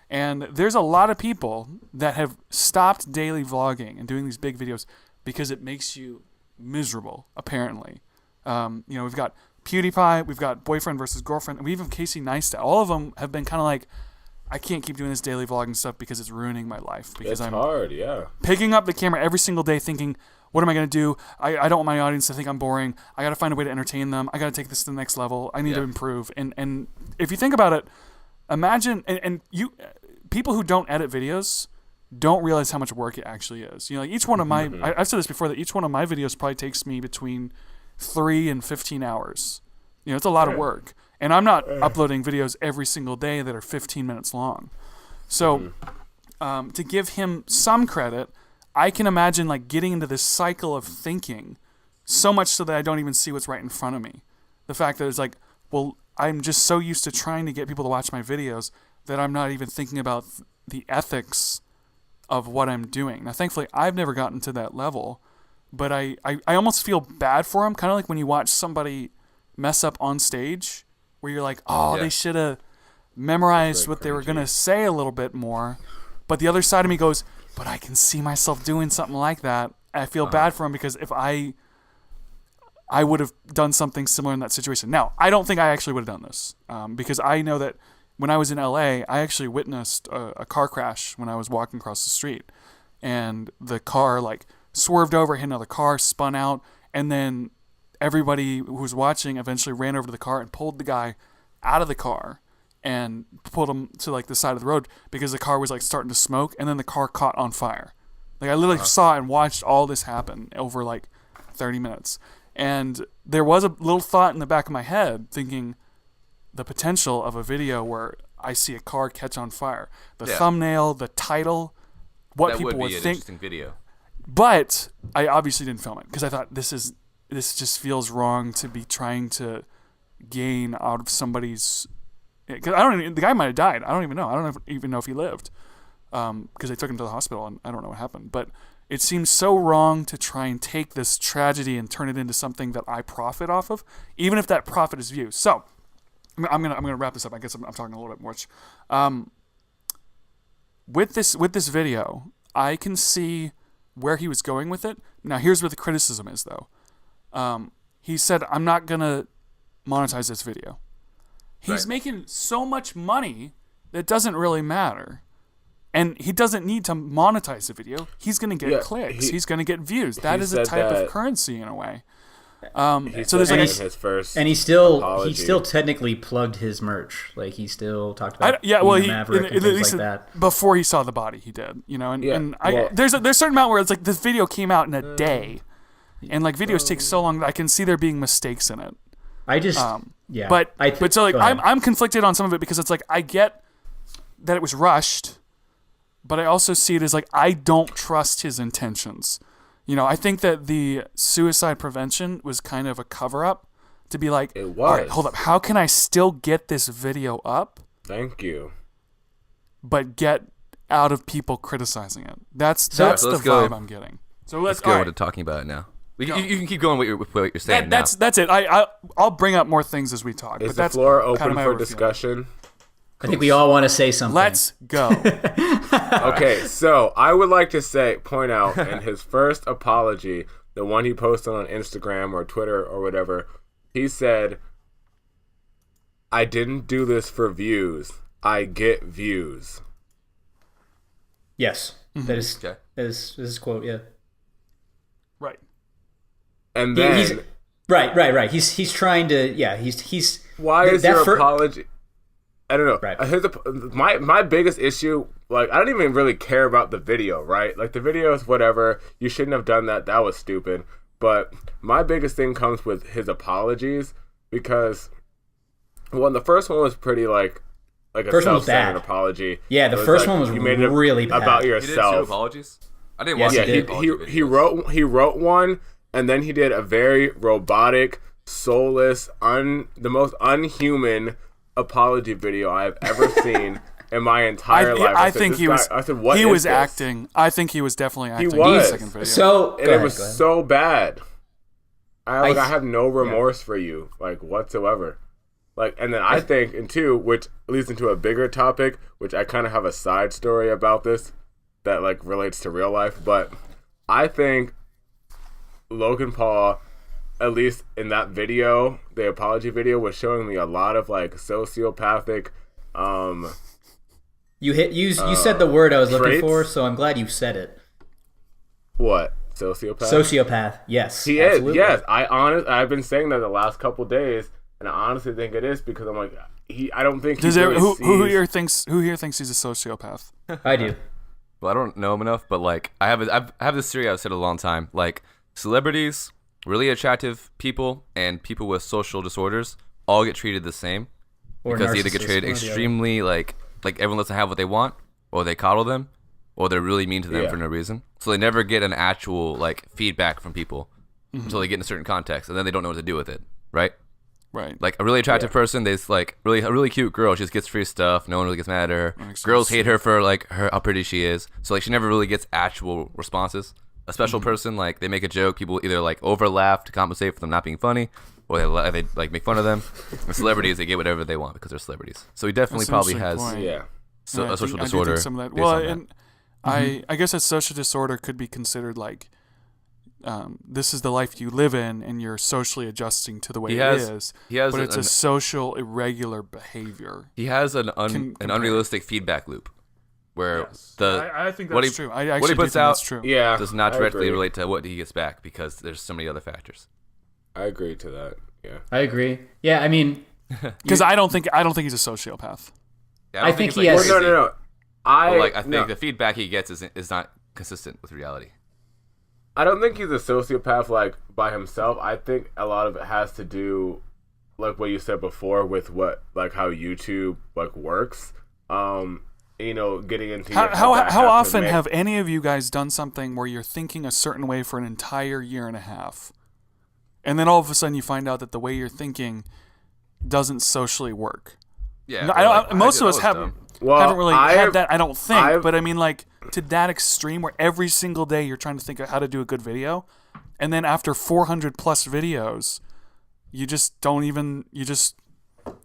And there's a lot of people that have stopped daily vlogging and doing these big videos because it makes you miserable, apparently. We've got PewDiePie, we've got Boyfriend versus Girlfriend, and we even have Casey Neistat. All of them have been kind of like, I can't keep doing this daily vlogging stuff because it's ruining my life. Because it's hard, yeah. Picking up the camera every single day thinking, what am I going to do? I don't want my audience to think I'm boring. I got to find a way to entertain them. I got to take this to the next level. I need to improve. And if you think about it, imagine, and you people who don't edit videos don't realize how much work it actually is. Like each one of my, I've said this before, that each one of my videos probably takes me between 3 and 15 hours. It's a lot of work. And I'm not uploading videos every single day that are 15 minutes long. So to give him some credit, I can imagine like getting into this cycle of thinking so much so that I don't even see what's right in front of me. The fact that it's like, well, I'm just so used to trying to get people to watch my videos that I'm not even thinking about the ethics of what I'm doing. Now, thankfully, I've never gotten to that level, but I almost feel bad for him, kind of like when you watch somebody mess up on stage, where you're like, they should have memorized what they were going to say a little bit more. But the other side of me goes, but I can see myself doing something like that. I feel bad for him because if I would have done something similar in that situation. Now, I don't think I actually would have done this because I know that when I was in LA, I actually witnessed a car crash when I was walking across the street. And the car like swerved over, hit another car, spun out, and then everybody who was watching eventually ran over to the car and pulled the guy out of the car and pulled him to like the side of the road because the car was like starting to smoke, and then the car caught on fire. Like I literally saw and watched all this happen over like 30 minutes. And there was a little thought in the back of my head thinking the potential of a video where I see a car catch on fire. The thumbnail, the title, what that people would think. Interesting video. But I obviously didn't film it because I thought this just feels wrong to be trying to gain out of somebody's. Because the guy might have died. I don't even know. I don't even know if he lived because they took him to the hospital and I don't know what happened. But it seems so wrong to try and take this tragedy and turn it into something that I profit off of, even if that profit is views. So I'm gonna wrap this up. I guess I'm talking a little bit more. With this video, I can see where he was going with it. Now here's where the criticism is though. He said, I'm not gonna monetize this video. He's making so much money that it doesn't really matter. And he doesn't need to monetize the video. He's going to get clicks. He's going to get views. That is a type of currency in a way. So there's like his first, and he still technically plugged his merch. Like he still talked about Maverick and things like that. Before he saw the body, he did. There's a certain amount where it's like this video came out in a day, and like videos take so long that I can see there being mistakes in it. I'm conflicted on some of it because it's like I get that it was rushed. But I also see it as like, I don't trust his intentions. I think that the suicide prevention was kind of a cover-up to be like, it was. All right, hold up. How can I still get this video up? Thank you. But get out of people criticizing it. That's the vibe I'm getting. So let's go into talking about it now. You can keep going with what you're saying. That's it. I'll bring up more things as we talk. Is the floor open for discussion? I think we all want to say something. Let's go. Okay, so I would like to point out in his first apology, the one he posted on Instagram or Twitter or whatever, he said, I didn't do this for views. I get views. Yes. Mm-hmm. That is his quote, yeah. Right. And then... Right. He's trying to... Yeah, he's... Why is your apology... I don't know. Right. My biggest issue, like, I don't even really care about the video, right? Like, the video is whatever. You shouldn't have done that. That was stupid. But my biggest thing comes with his apologies because, well, the first one was pretty, like like a first one was self-centered bad. apology. Yeah, the first one was really bad. About He did 2 yourself. apologies. I didn't watch he wrote one, and then he did a very robotic, soulless, the most unhuman apology video I have ever seen in my entire life. I think he was. I said, "What he is was this?" acting. I think he was definitely acting. He was. In the second video. So and it was so bad. I have no remorse for you, like, whatsoever. Like, and then I think, and two, which leads into a bigger topic, which I kind of have a side story about this that like relates to real life, but I think Logan Paul, at least in that video, the apology video, was showing me a lot of like sociopathic. You said the word I was looking traits? for, so I'm glad you said it. What? Sociopath? Sociopath. Yes. He absolutely. is. Yes. I've been saying that the last couple days, and I honestly think it is because I'm like I don't think who here thinks he's a sociopath? I do. Well, I don't know him enough, but like I have this theory I've said a long time. Like celebrities, really attractive people, and people with social disorders all get treated the same because they either get treated extremely like everyone lets them have what they want, or they coddle them, or they're really mean to them for no reason. So they never get an actual like feedback from people until they get in a certain context, and then they don't know what to do with it. Right. Right. Like a really attractive person, there's like a really cute girl. She just gets free stuff. No one really gets mad at her. Girls hate her for like how pretty she is. So like she never really gets actual responses. A special person, like they make a joke, people either like over laugh to compensate for them not being funny, or they like make fun of them. And celebrities, they get whatever they want because they're celebrities. So he definitely probably has a social disorder. I do think some of that. Well, and I guess a social disorder could be considered like. This is the life you live in, and you're socially adjusting to the way it is. But it's a social irregular behavior. He has an unrealistic feedback loop, where I think that's true. What he puts out does not directly relate to what he gets back because there's so many other factors. I agree to that. Yeah, I agree. Yeah, I mean, because I don't think he's a sociopath. Yeah, I think he has. No. I think the feedback he gets is not consistent with reality. I don't think he's a sociopath like by himself. I think a lot of it has to do, like what you said before, with what like how YouTube like works. Getting into how often have any of you guys done something where you're thinking a certain way for an entire year and a half, and then all of a sudden you find out that the way you're thinking doesn't socially work? Yeah, most of us haven't really had that. I don't think, but I mean, like to that extreme where every single day you're trying to think of how to do a good video, and then after 400 plus videos, you just don't even.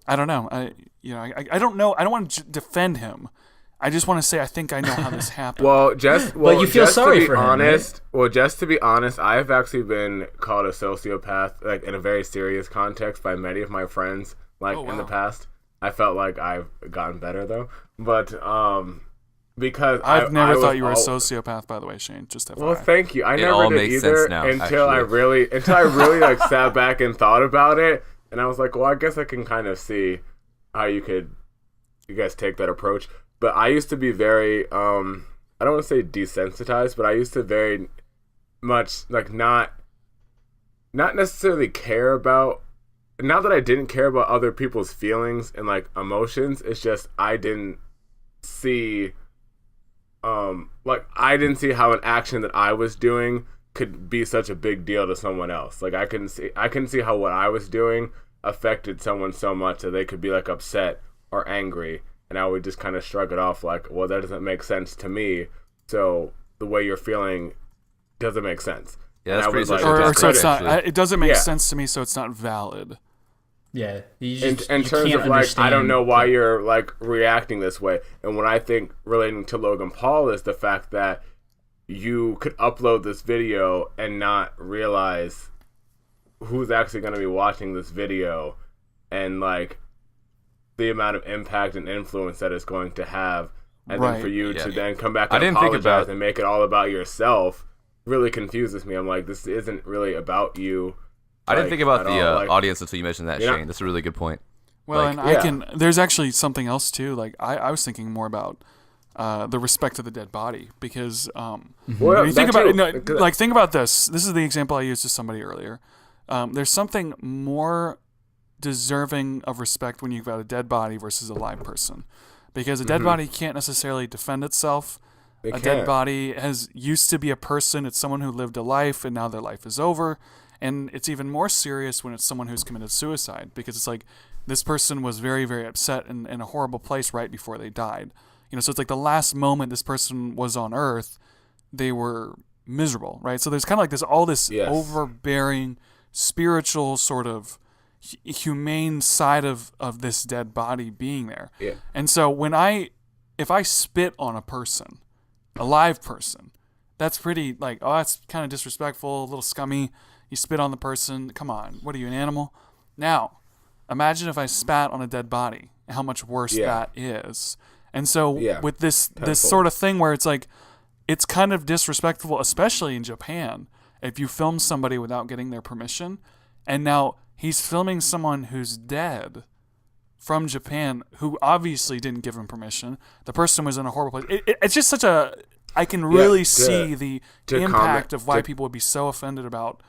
I don't know. I don't know. I don't want to defend him. I just want to say I think I know how this happened. But you feel sorry for him. Right? Well, just to be honest, I've actually been called a sociopath, like in a very serious context, by many of my friends, in the past. I felt like I've gotten better though, but because I've never thought you were a sociopath, by the way, Shayne. Just FYI. Well, thank you. I never did either until I really like sat back and thought about it, and I was like, well, I guess I can kind of see how you guys take that approach. But I used to be very I don't want to say desensitized, but I used to very much like not necessarily care about. Not that I didn't care about other people's feelings and like emotions, it's just I didn't see I didn't see how an action that I was doing could be such a big deal to someone else. Like I couldn't see how what I was doing affected someone so much that they could be like upset or angry, and I would just kind of shrug it off like, well, that doesn't make sense to me, so the way you're feeling doesn't make sense. Yeah, that's pretty so it's not. It doesn't make sense to me, so it's not valid. Yeah, in terms of like, I don't know why you're like reacting this way. And what I think relating to Logan Paul is the fact that you could upload this video and not realize who's actually going to be watching this video, and like the amount of impact and influence that it's going to have, and then for you to then come back and apologize and make it all about yourself really confuses me. I'm like, this isn't really about you. I didn't think about the audience until you mentioned that, Shayne. That's a really good point. Well, there's actually something else too. Like I was thinking more about the respect of the dead body, because when you think about it, think about this. This is the example I used to somebody earlier. There's something more deserving of respect when you've got a dead body versus a live person, because a dead body can't necessarily defend itself. A dead body used to be a person. It's someone who lived a life, and now their life is over. And it's even more serious when it's someone who's committed suicide, because it's like this person was very, very upset and in a horrible place right before they died. So it's like the last moment this person was on Earth, they were miserable, right? So there's kind of like this overbearing spiritual sort of humane side of this dead body being there. Yeah. And so if I spit on a person, a live person, that's pretty like, oh, that's kind of disrespectful, a little scummy. You spit on the person. Come on. What are you, an animal? Now, imagine if I spat on a dead body, how much worse that is. And so with this sort of thing where it's like, it's kind of disrespectful, especially in Japan, if you film somebody without getting their permission. And now he's filming someone who's dead from Japan who obviously didn't give him permission. The person was in a horrible place. It's just such a... I can really see the impact of why people would be so offended about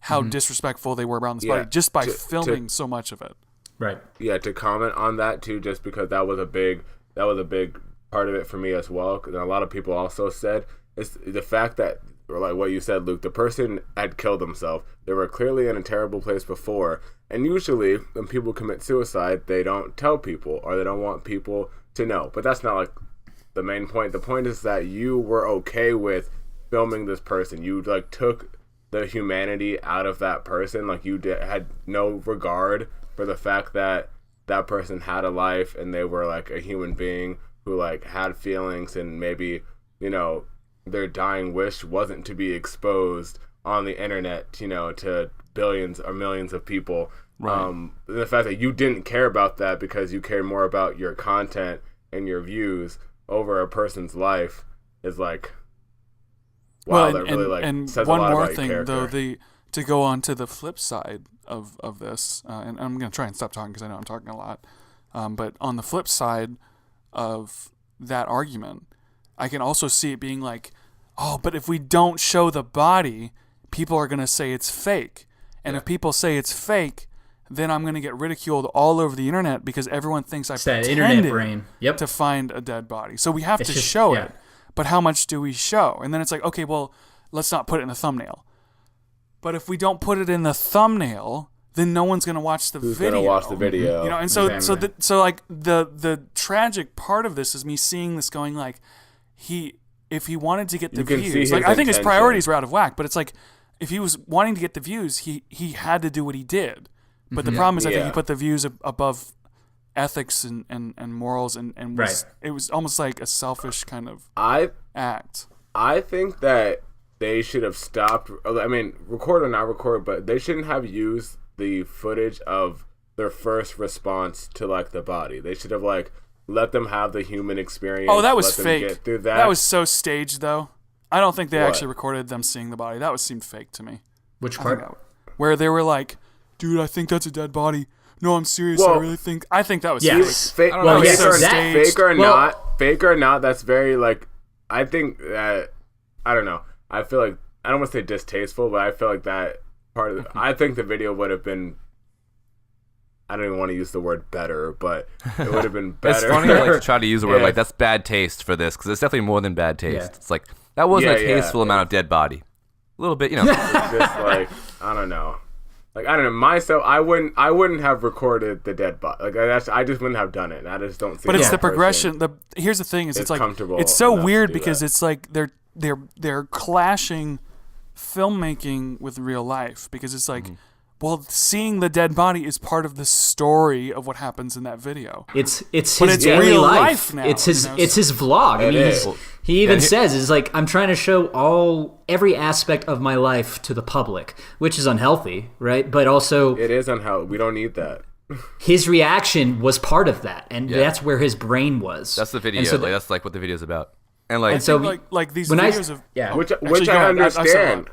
how disrespectful they were around this body just by filming so much of it. Right. Yeah, to comment on that too, just because that was a big part of it for me as well. Because a lot of people also said it's the fact that, or like what you said, Luke, the person had killed himself. They were clearly in a terrible place before. And usually when people commit suicide, they don't tell people or they don't want people to know. But that's not like the main point. The point is that you were okay with filming this person. You like took the humanity out of that person. Like you had no regard for the fact that that person had a life and they were like a human being who like had feelings, and maybe, their dying wish wasn't to be exposed on the internet, to billions or millions of people. Right. The fact that you didn't care about that because you cared more about your content and your views over a person's life is like, wow, that really like says a lot about your character. Though, to go on to the flip side of this, and I'm going to try and stop talking because I know I'm talking a lot, but on the flip side of that argument, I can also see it being like, oh, but if we don't show the body, people are going to say it's fake. And if people say it's fake, then I'm going to get ridiculed all over the internet because everyone thinks I pretended to find a dead body. So we have to show it. But how much do we show? And then it's like, okay, well, let's not put it in the thumbnail. But if we don't put it in the thumbnail, then no one's going to watch the video. Who's going to watch the video? And so like the tragic part of this is me seeing this going like, if he wanted to get the views, like I think his priorities were out of whack, but it's like if he was wanting to get the views, he had to do what he did. But the problem is I think he put the views above ethics and morals and it was almost like a selfish kind of act. I think that they should have stopped. I mean, record or not record, but they shouldn't have used the footage of their first response to like the body. They should have like let them have the human experience. Oh, that was fake. That was so staged, though. I don't think they actually recorded them seeing the body. That seemed fake to me. Which part? Where they were like, "Dude, I think that's a dead body." No, I'm serious. I think that was fake. Fake or not. That's very like. I think that I don't know. I feel like I don't want to say distasteful, but I feel like that part of I think the video would have been. I don't even want to use the word better, but it would have been better. It's funny to try to use the word like that's bad taste for this because it's definitely more than bad taste. Yeah. It's like that wasn't a tasteful amount of dead body. A little bit, Just like I don't know. Like I don't know myself. I wouldn't have recorded the dead body. Like I just wouldn't have done it. I just don't see. But it's the progression. Here's the thing: it's like it's so weird because it's like they're clashing filmmaking with real life because it's like. Well, seeing the dead body is part of the story of what happens in that video. It's his real life now. It's his vlog. I mean, he even says, "It's like I'm trying to show every aspect of my life to the public," which is unhealthy, right? But also, it is unhealthy. We don't need that. His reaction was part of that, and that's where his brain was. That's the video. So that's like what the video's about. And these videos which I understand.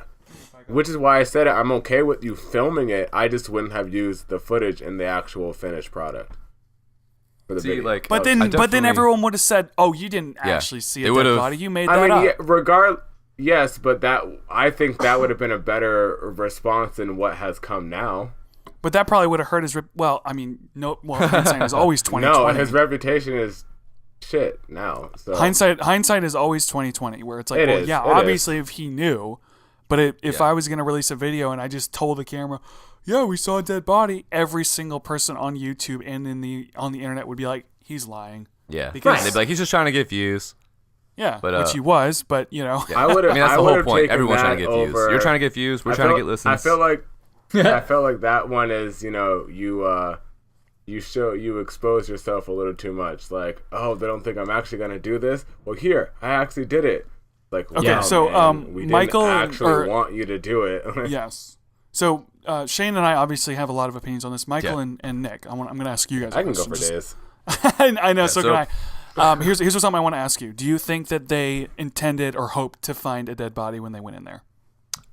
Which is why I said it. I'm okay with you filming it. I just wouldn't have used the footage in the actual finished product for the video. But then everyone would have said, "Oh, you didn't actually see a dead body. You made that up." Yes, but I think that would have been a better response than what has come now. But that probably would have hurt his. Hindsight is always 2020. No, his reputation is shit now. So. Hindsight is always 2020. Where it's like, obviously if he knew, but if I was gonna release a video and I just told the camera, yeah, we saw a dead body, every single person on YouTube and on the internet would be like, he's lying. Yeah, because they'd be like, he's just trying to get views. Yeah, but, which he was, but you know. Yeah. That's the whole point. Everyone's trying to get views. You're trying to get views. We're trying to get listens. I feel like that one is, you expose yourself a little too much. Like, oh, they don't think I'm actually gonna do this. Well, here, I actually did it. Like, okay, wow, so man, we Michael didn't actually want you to do it. Yes. So Shayne and I obviously have a lot of opinions on this. Michael and Nick, I'm going to ask you guys. I can go for days. I know, so can I. Here's something I want to ask you. Do you think that they intended or hoped to find a dead body when they went in there?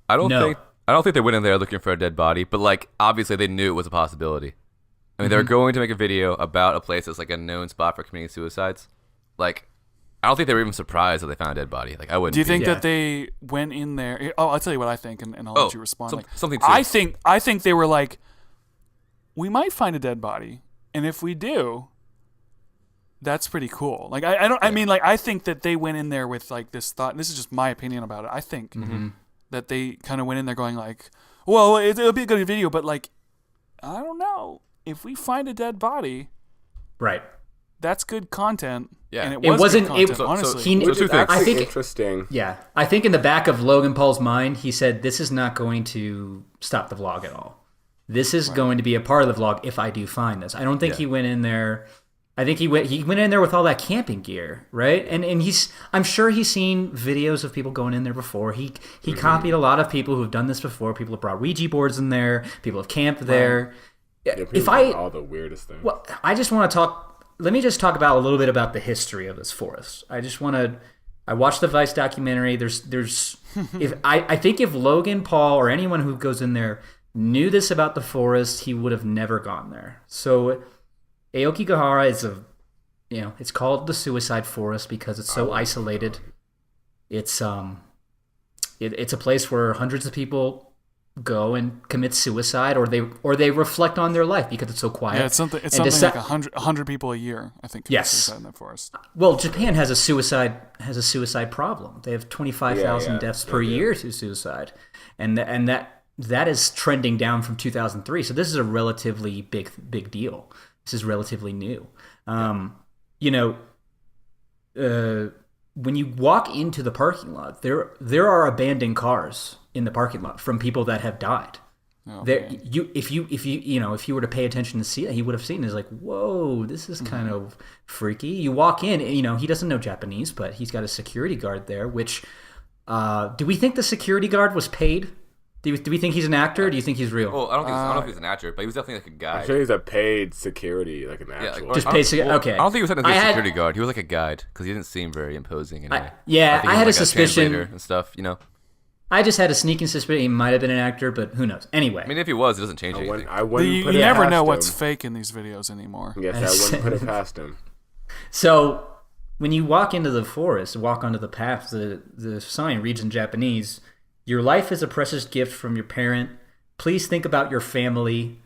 I don't think they went in there looking for a dead body, but like obviously they knew it was a possibility. I mean, they were going to make a video about a place that's like a known spot for committing suicides. Like, I don't think they were even surprised that they found a dead body. Like, I wouldn't. Do you think that they went in there? Oh, I'll tell you what I think, and I'll let you respond. Something. Too. I think they were like, we might find a dead body, and if we do, that's pretty cool. Like, I think that they went in there with like this thought. And this is just my opinion about it. I think that they kind of went in there going like, well, it'll be a good video, but like, I don't know if we find a dead body, right? That's good content. Yeah, and it wasn't good content, honestly. I think interesting. Yeah, I think in the back of Logan Paul's mind, he said, "This is not going to stop the vlog at all. This is going to be a part of the vlog if I do find this." I don't think he went in there. I think he went in there with all that camping gear, right? And I'm sure he's seen videos of people going in there before. He copied a lot of people who have done this before. People have brought Ouija boards in there. People have camped there. Yeah, all the weirdest things. Well, I just want to talk. Let me just talk about a little bit about the history of this forest. I watched the Vice documentary. There's I think if Logan Paul or anyone who goes in there knew this about the forest, he would have never gone there. So Aokigahara is it's called the suicide forest because it's so isolated. It's it's a place where hundreds of people go and commit suicide, or they reflect on their life because it's so quiet. Yeah, it's something like 100 people a year, I think. Yes, suicide in that forest. Well, Japan has a suicide problem. They have 25,000 deaths per year through suicide, and that is trending down from 2003. So this is a relatively big deal. This is relatively new. When you walk into the parking lot, there are abandoned cars in the parking lot from people that have died. Oh, if you were to pay attention to see it, he would have seen it. It's like, whoa, this is kind of freaky. You walk in, and, he doesn't know Japanese, but he's got a security guard there. Which do we think the security guard was paid? Do we think he's an actor? Or do you think he's real? Well, I don't know if he's an actor, but he was definitely like a guide. I'm sure he's a paid security, like an actual. Yeah, just paid security. Okay. I don't think he was technically a security guard. He was like a guide because he didn't seem very imposing. Anyway. I had a suspicion and stuff. I just had a sneaking suspicion he might have been an actor, but who knows? Anyway. I mean, if he was, it doesn't change anything. You never know what's fake in these videos anymore. Yes, I wouldn't put it past him. So, when you walk into the forest, walk onto the path, the sign reads in Japanese, "Your life is a precious gift from your parent. Please think about your family,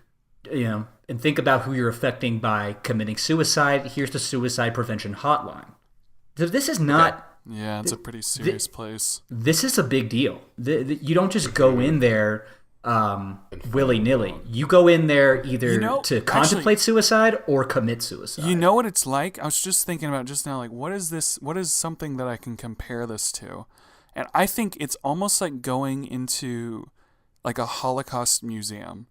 and think about who you're affecting by committing suicide. Here's the suicide prevention hotline." So this is not... Yeah, it's a pretty serious place. This is a big deal. You don't just go in there willy-nilly. You go in there either to contemplate suicide or commit suicide. You know what it's like? I was just thinking about just now, like, what is this? What is something that I can compare this to? And I think it's almost like going into like a Holocaust museum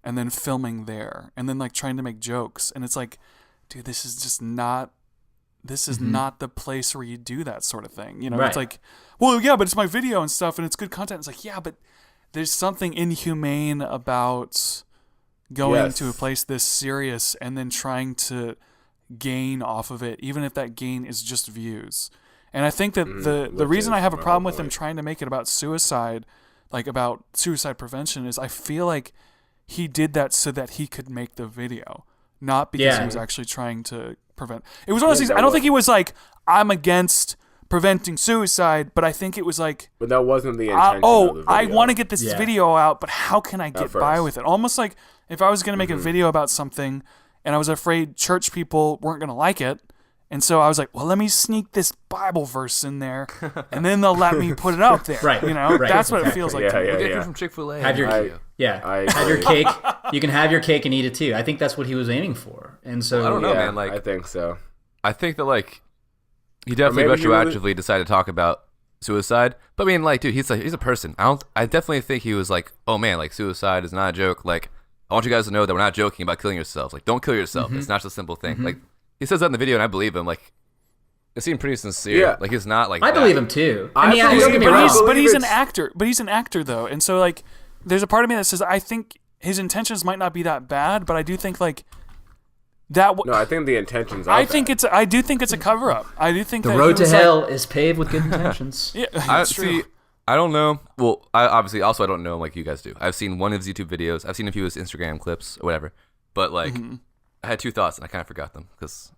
and then filming there and then like trying to make jokes. And it's like, dude, this is just not... This is not the place where you do that sort of thing. Right. It's like, well, yeah, but it's my video and stuff and it's good content. It's like, yeah, but there's something inhumane about going to a place this serious and then trying to gain off of it, even if that gain is just views. And I think that the reason I have a problem with him trying to make it about suicide, like about suicide prevention, is I feel like he did that so that he could make the video, not because he was actually trying to prevent. It was one of those things. I don't think he was like, I'm against preventing suicide, but I think it was like, but that wasn't the intention. I want to get this video out, but how can I get by with it? Almost like if I was going to make a video about something and I was afraid church people weren't going to like it, and so I was like, well, let me sneak this Bible verse in there, and then they'll let me put it out there. Right. That's what it feels like to me. From Chick-fil-A. Have your have your cake. You can have your cake and eat it too. I think that's what he was aiming for. And so I don't know, man. Like, I think so. I think that like he definitely retroactively decided to talk about suicide. But I mean, like, dude, he's a person. I definitely think he was like, oh man, like suicide is not a joke. Like, I want you guys to know that we're not joking about killing yourselves. Like, don't kill yourself. It's not just a simple thing. Like, he says that in the video, and I believe him. Like, it seemed pretty sincere. Yeah. Like, he's not like. I believe him too. I mean, don't get me wrong. But he's an actor. But he's an actor though, and so like, there's a part of me that says I think his intentions might not be that bad, but I do think like that. No, I think the intentions. I do think it's a cover up. I do think the road to hell is paved with good intentions. Yeah, that's true. I don't know. Well, I don't know like you guys do. I've seen one of his YouTube videos. I've seen a few of his Instagram clips or whatever. But like, I had two thoughts and I kind of forgot them because.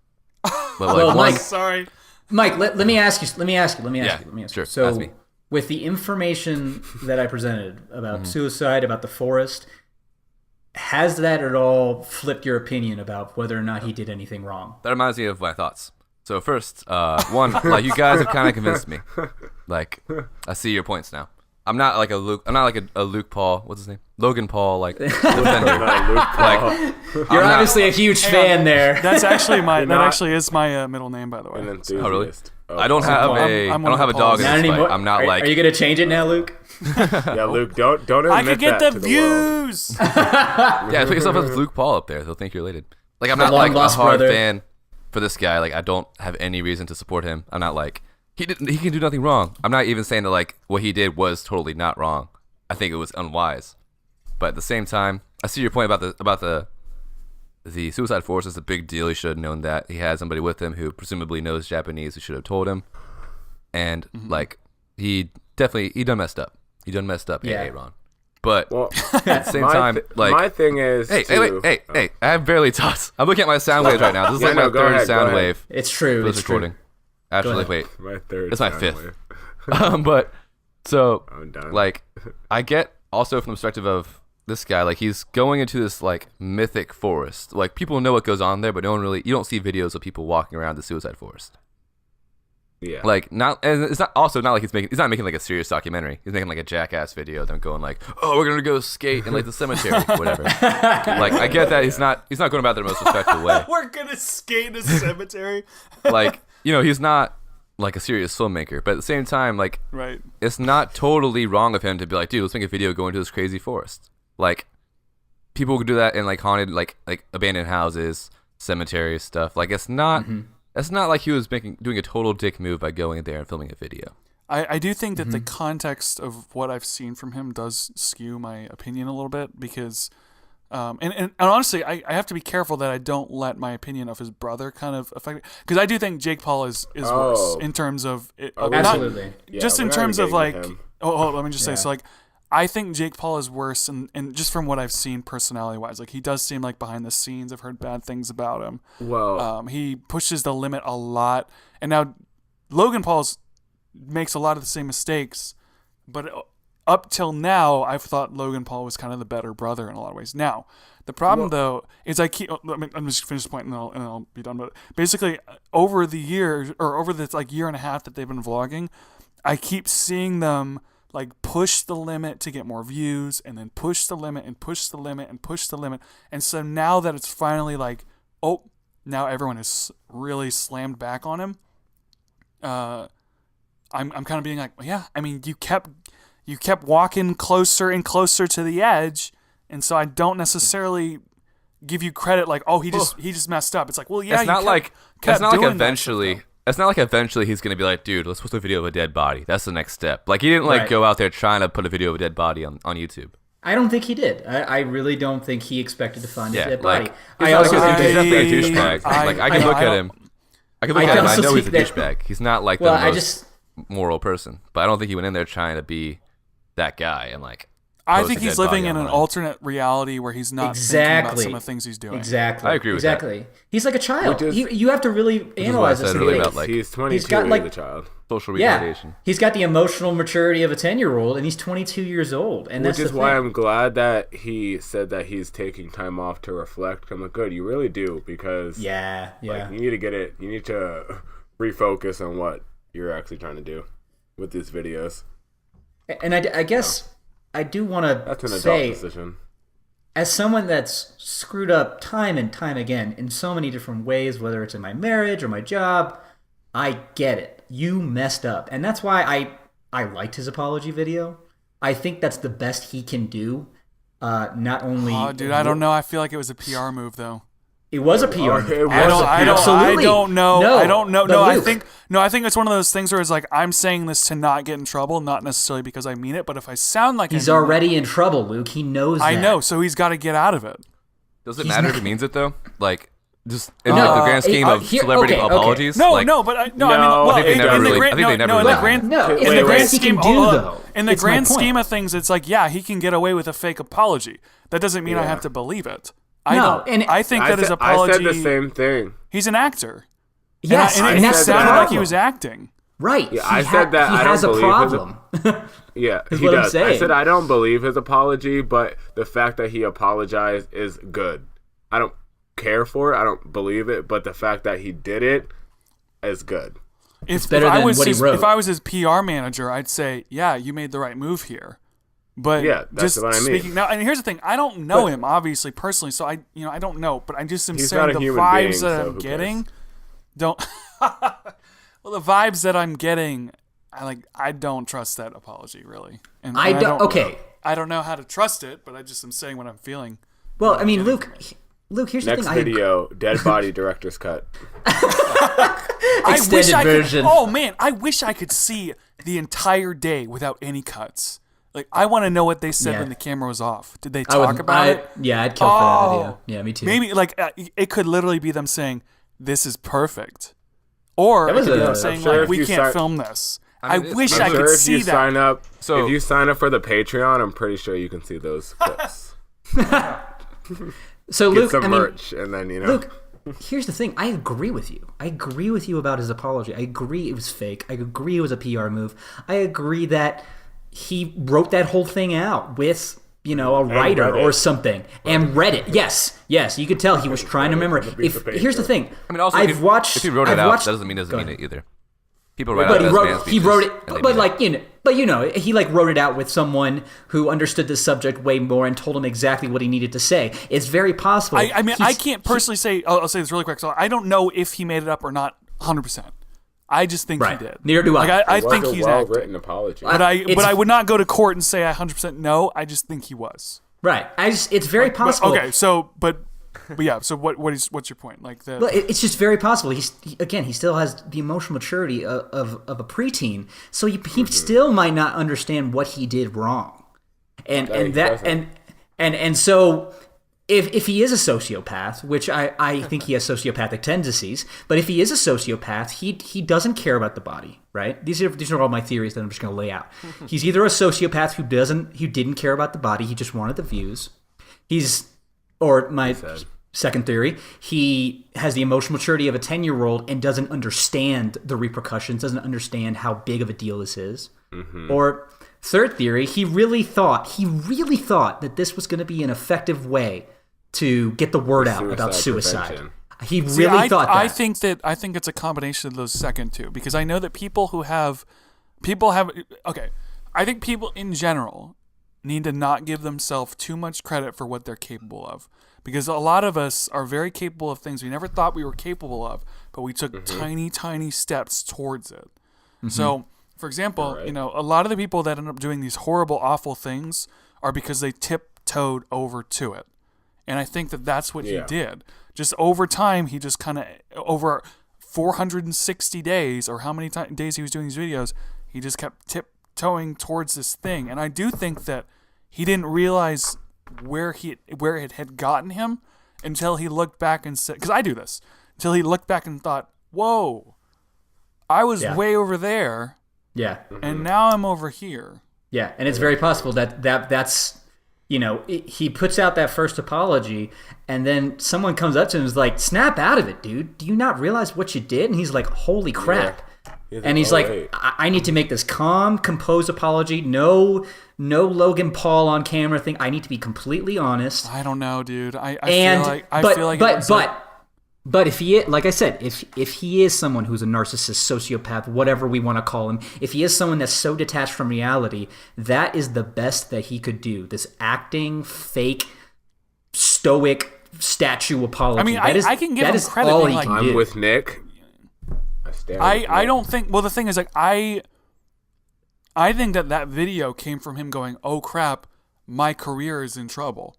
Well, Mike, sorry, Mike. Let me ask you. Sure, So, ask me. With the information that I presented about suicide, about the forest, has that at all flipped your opinion about whether or not he did anything wrong? That reminds me of my thoughts. So first, one, like you guys have kind of convinced me. Like, I see your points now. I'm not like a Luke Paul. What's his name? Logan Paul. Like, defender. Like, you're obviously a huge fan there. That's actually actually is my middle name, by the way. Oh really? I don't have a dog in this fight. I'm not like. Are you gonna change it now, Luke? Yeah, Luke. Don't admit I could get that the to views. The world. Yeah, put yourself as Luke Paul up there. They'll think you're related. Like, I'm not like a hard fan for this guy. Like, I don't have any reason to support him. I'm not like he can do nothing wrong. I'm not even saying that like what he did was totally not wrong. I think it was unwise. But at the same time, I see your point about the suicide force is a big deal. He should have known that. He had somebody with him who presumably knows Japanese who should have told him. And like he done messed up. He done messed up, yeah. Ron. But at the same my time, like my thing is, hey, I have barely talked. I'm looking at my sound waves right now. This is like my third sound wave. It's true. For this recording. Actually, wait, my third. It's my fifth. But so like, I get also from the perspective of this guy, like he's going into this like mythic forest. Like people know what goes on there, but you don't see videos of people walking around the suicide forest. Yeah. Like and it's not like he's not making like a serious documentary. He's making like a jackass video of them going like, oh, we're gonna go skate in like the cemetery, whatever. Like I get that he's not going about it in the most respectful way. We're gonna skate in a cemetery. Like, he's not like a serious filmmaker, but at the same time, like, right. It's not totally wrong of him to be like, dude, let's make a video going to this crazy forest. Like, people could do that in like haunted, like abandoned houses, cemeteries, stuff. Like, it's not. It's not like he was doing a total dick move by going in there and filming a video. I do think that the context of what I've seen from him does skew my opinion a little bit because, and honestly, I have to be careful that I don't let my opinion of his brother kind of affect it. Because I do think Jake Paul is worse in terms of it. Absolutely. Just in terms of like, let me just say, so like, I think Jake Paul is worse, and just from what I've seen personality-wise, like he does seem like behind the scenes. I've heard bad things about him. Well, he pushes the limit a lot, and now Logan Paul makes a lot of the same mistakes, but up till now, I've thought Logan Paul was kind of the better brother in a lot of ways. Now, the problem though is I'm just gonna finish the point and I'll be done. But basically, over the years or over this like year and a half that they've been vlogging, I keep seeing them like push the limit to get more views and then push the limit and push the limit and push the limit. And so now that it's finally like, oh, now everyone is really slammed back on him. I'm kind of being like, well, yeah, I mean, you kept walking closer and closer to the edge. And so I don't necessarily give you credit like, oh, he just messed up. It's like, well, yeah, it's not like eventually he's going to be like, dude, let's post a video of a dead body. That's the next step. Like, he didn't go out there trying to put a video of a dead body on YouTube. I don't think he did. I really don't think he expected to find a dead body. I also think he's definitely a douchebag. I can look at him. I know he's a douchebag. He's not like the most moral person. But I don't think he went in there trying to be that guy. And like, I think he's living in an alternate reality where he's not thinking about some of the things he's doing. Exactly. I agree with that. He's like a child. You have to really analyze this. Really about, like, he's 22, he's got, like, a child. Social retardation. Yeah, he's got the emotional maturity of a 10-year-old, and he's 22 years old. And which is why I'm glad that he said that he's taking time off to reflect. I'm like, good, you really do, because like, you need to get it. You need to refocus on what you're actually trying to do with these videos. And I guess I do want to say, decision. As someone that's screwed up time and time again in so many different ways, whether it's in my marriage or my job, I get it. You messed up. And that's why I liked his apology video. I think that's the best he can do. Not only... Oh, dude, I don't know. I feel like it was a PR move, though. It was a PR. I don't know. No, I don't know. No, I think it's one of those things where it's like, I'm saying this to not get in trouble, not necessarily because I mean it, but if I sound like he's already in trouble, Luke. He knows that. I know, so he's got to get out of it. Does it matter if he means it, though? Like, just in the grand scheme of celebrity apologies? No, like, no, but I think they never really. In the grand scheme, though. In the grand scheme of things, it's like, yeah, he can get away with a fake apology. That doesn't mean I have to believe it. I think that his apology... I said the same thing. He's an actor. Yes, and it sounded like he was acting. Right. Yeah, I said that I don't believe problem. Yeah, he does. I said I don't believe his apology, but the fact that he apologized is good. I don't care for it. I don't believe it, but the fact that he did it is good. It's better than what he wrote. If I was his PR manager, I'd say, yeah, you made the right move here. But yeah, that's just what I mean. Speaking now, and here's the thing: I don't know him obviously personally, so I don't know. But I just am saying the vibes that I'm getting don't. Well, the vibes that I'm getting, I don't trust that apology really. And I don't. Okay, I don't know how to trust it, but I just am saying what I'm feeling. Well, I mean, Luke, here's the thing. Next video, dead body director's cut. Extended version. Oh man, I wish I could see the entire day without any cuts. Like, I want to know what they said when the camera was off. Did they talk about it? Yeah, I'd kill for that video. Yeah, me too. Maybe, it could literally be them saying, this is perfect. Or it could be them saying, we can't film this. I wish I could see that. If you sign up for the Patreon, I'm pretty sure you can see those clips. So, Luke, get some merch, and then, Luke, here's the thing. I agree with you. I agree with you about his apology. I agree it was fake. I agree it was a PR move. I agree that he wrote that whole thing out with, a writer or something and read it. Yes, you could tell he was trying to remember it. Here's the thing. I mean, also, if he wrote it out, that doesn't mean he doesn't mean it either. People write out he wrote it, but he wrote it out with someone who understood the subject way more and told him exactly what he needed to say. It's very possible. I can't personally say. I'll say this really quick. So I don't know if he made it up or not, 100%. I just think he did. Neither do I. I think he's acting. Well-written apology. But I would not go to court and say I 100% no. I just think he was. Right. It's very possible. Okay. So, but yeah. So what's your point? Well, it's just very possible. He still has the emotional maturity of a preteen, so he still might not understand what he did wrong, and so. If he is a sociopath, which I think he has sociopathic tendencies, but if he is a sociopath, he doesn't care about the body, right? These are all my theories that I'm just going to lay out. He's either a sociopath who didn't care about the body, he just wanted the views. Second theory, he has the emotional maturity of a 10-year-old and doesn't understand the repercussions, doesn't understand how big of a deal this is. Mm-hmm. Or third theory, he really thought that this was going to be an effective way to get the word out about suicide. Prevention. He really thought that. I think it's a combination of those second two, because I know that people have okay. I think people in general need to not give themselves too much credit for what they're capable of, because a lot of us are very capable of things we never thought we were capable of, but we took tiny steps towards it. Mm-hmm. So, for example, a lot of the people that end up doing these horrible, awful things are because they tiptoed over to it. And I think that's what he did. Just over time, he just kind of, over 460 days, or how many days he was doing these videos, he just kept tiptoeing towards this thing. And I do think that he didn't realize where it had gotten him until he looked back and said, because I do this, until he looked back and thought, whoa, I was way over there. Yeah. And now I'm over here. Yeah, and it's very possible that's he puts out that first apology, and then someone comes up to him and is like, "Snap out of it, dude! Do you not realize what you did?" And he's like, "Holy crap!" Yeah. And he's like, I need to make this calm, composed apology. No Logan Paul on camera thing. I need to be completely honest. I don't know, dude. I feel like but if he, like I said, if he is someone who's a narcissist, sociopath, whatever we want to call him, if he is someone that's so detached from reality, that is the best that he could do. This acting, fake, stoic statue apology. I mean, I can give him credit. All he can I'm do. with Nick. I don't think. Well, the thing is, like, I think that video came from him going, "Oh crap, my career is in trouble.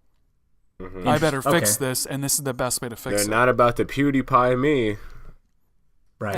Mm-hmm. I better fix this, and this is the best way to fix it." They're not about to PewDiePie me. Right.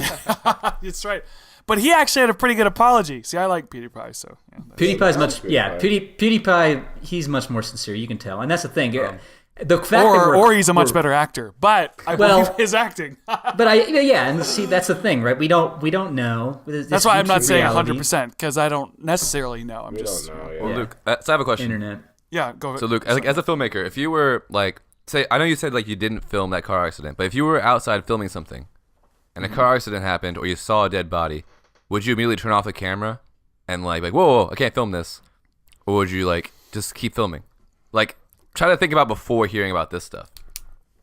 That's right. But he actually had a pretty good apology. See, I like PewDiePie, so yeah, PewDiePie's much. Yeah, PewDiePie. He's much more sincere. You can tell, and that's the thing. The fact or he's a much better actor, but I believe his acting. And see, that's the thing, right? We don't know. That's why I'm not saying 100% because I don't necessarily know. I'm just. Don't know, yeah. Well, Luke, so I have a question. Internet. Yeah, go ahead. So Luke, as a filmmaker, if you were like, say, I know you said like you didn't film that car accident, but if you were outside filming something, and a car accident happened, or you saw a dead body, would you immediately turn off the camera and like whoa, I can't film this, or would you like just keep filming, like? Try to think about before hearing about this stuff,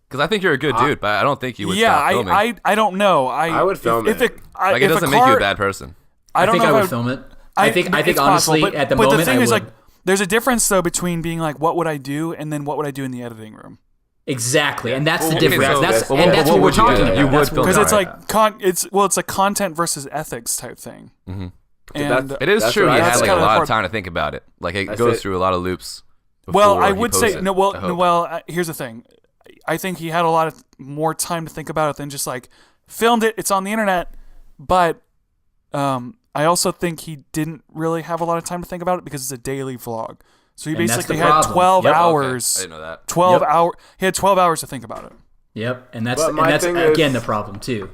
because I think you're a good dude, but I don't think you would stop filming. I don't know. I would film it. It doesn't make you a bad person. I think I would film it. I think honestly, possible, at the moment, the thing I is, would. like, there's a difference though between being like, what would I do, and then what would I do in the editing room. Exactly, and that's the difference. So that's what we're talking about. You would film because it's like it's a content versus ethics type thing. Mm-hmm. And it is true. He had like a lot of time to think about it. Like it goes through a lot of loops. Well, I would say no. Well, here's the thing. I think he had a lot of more time to think about it than just like filmed it. It's on the internet, but I also think he didn't really have a lot of time to think about it because it's a daily vlog. So he basically had 12 hours. Okay. I didn't know that. 12 hour. He had 12 hours to think about it. Yep, and that's again the problem too.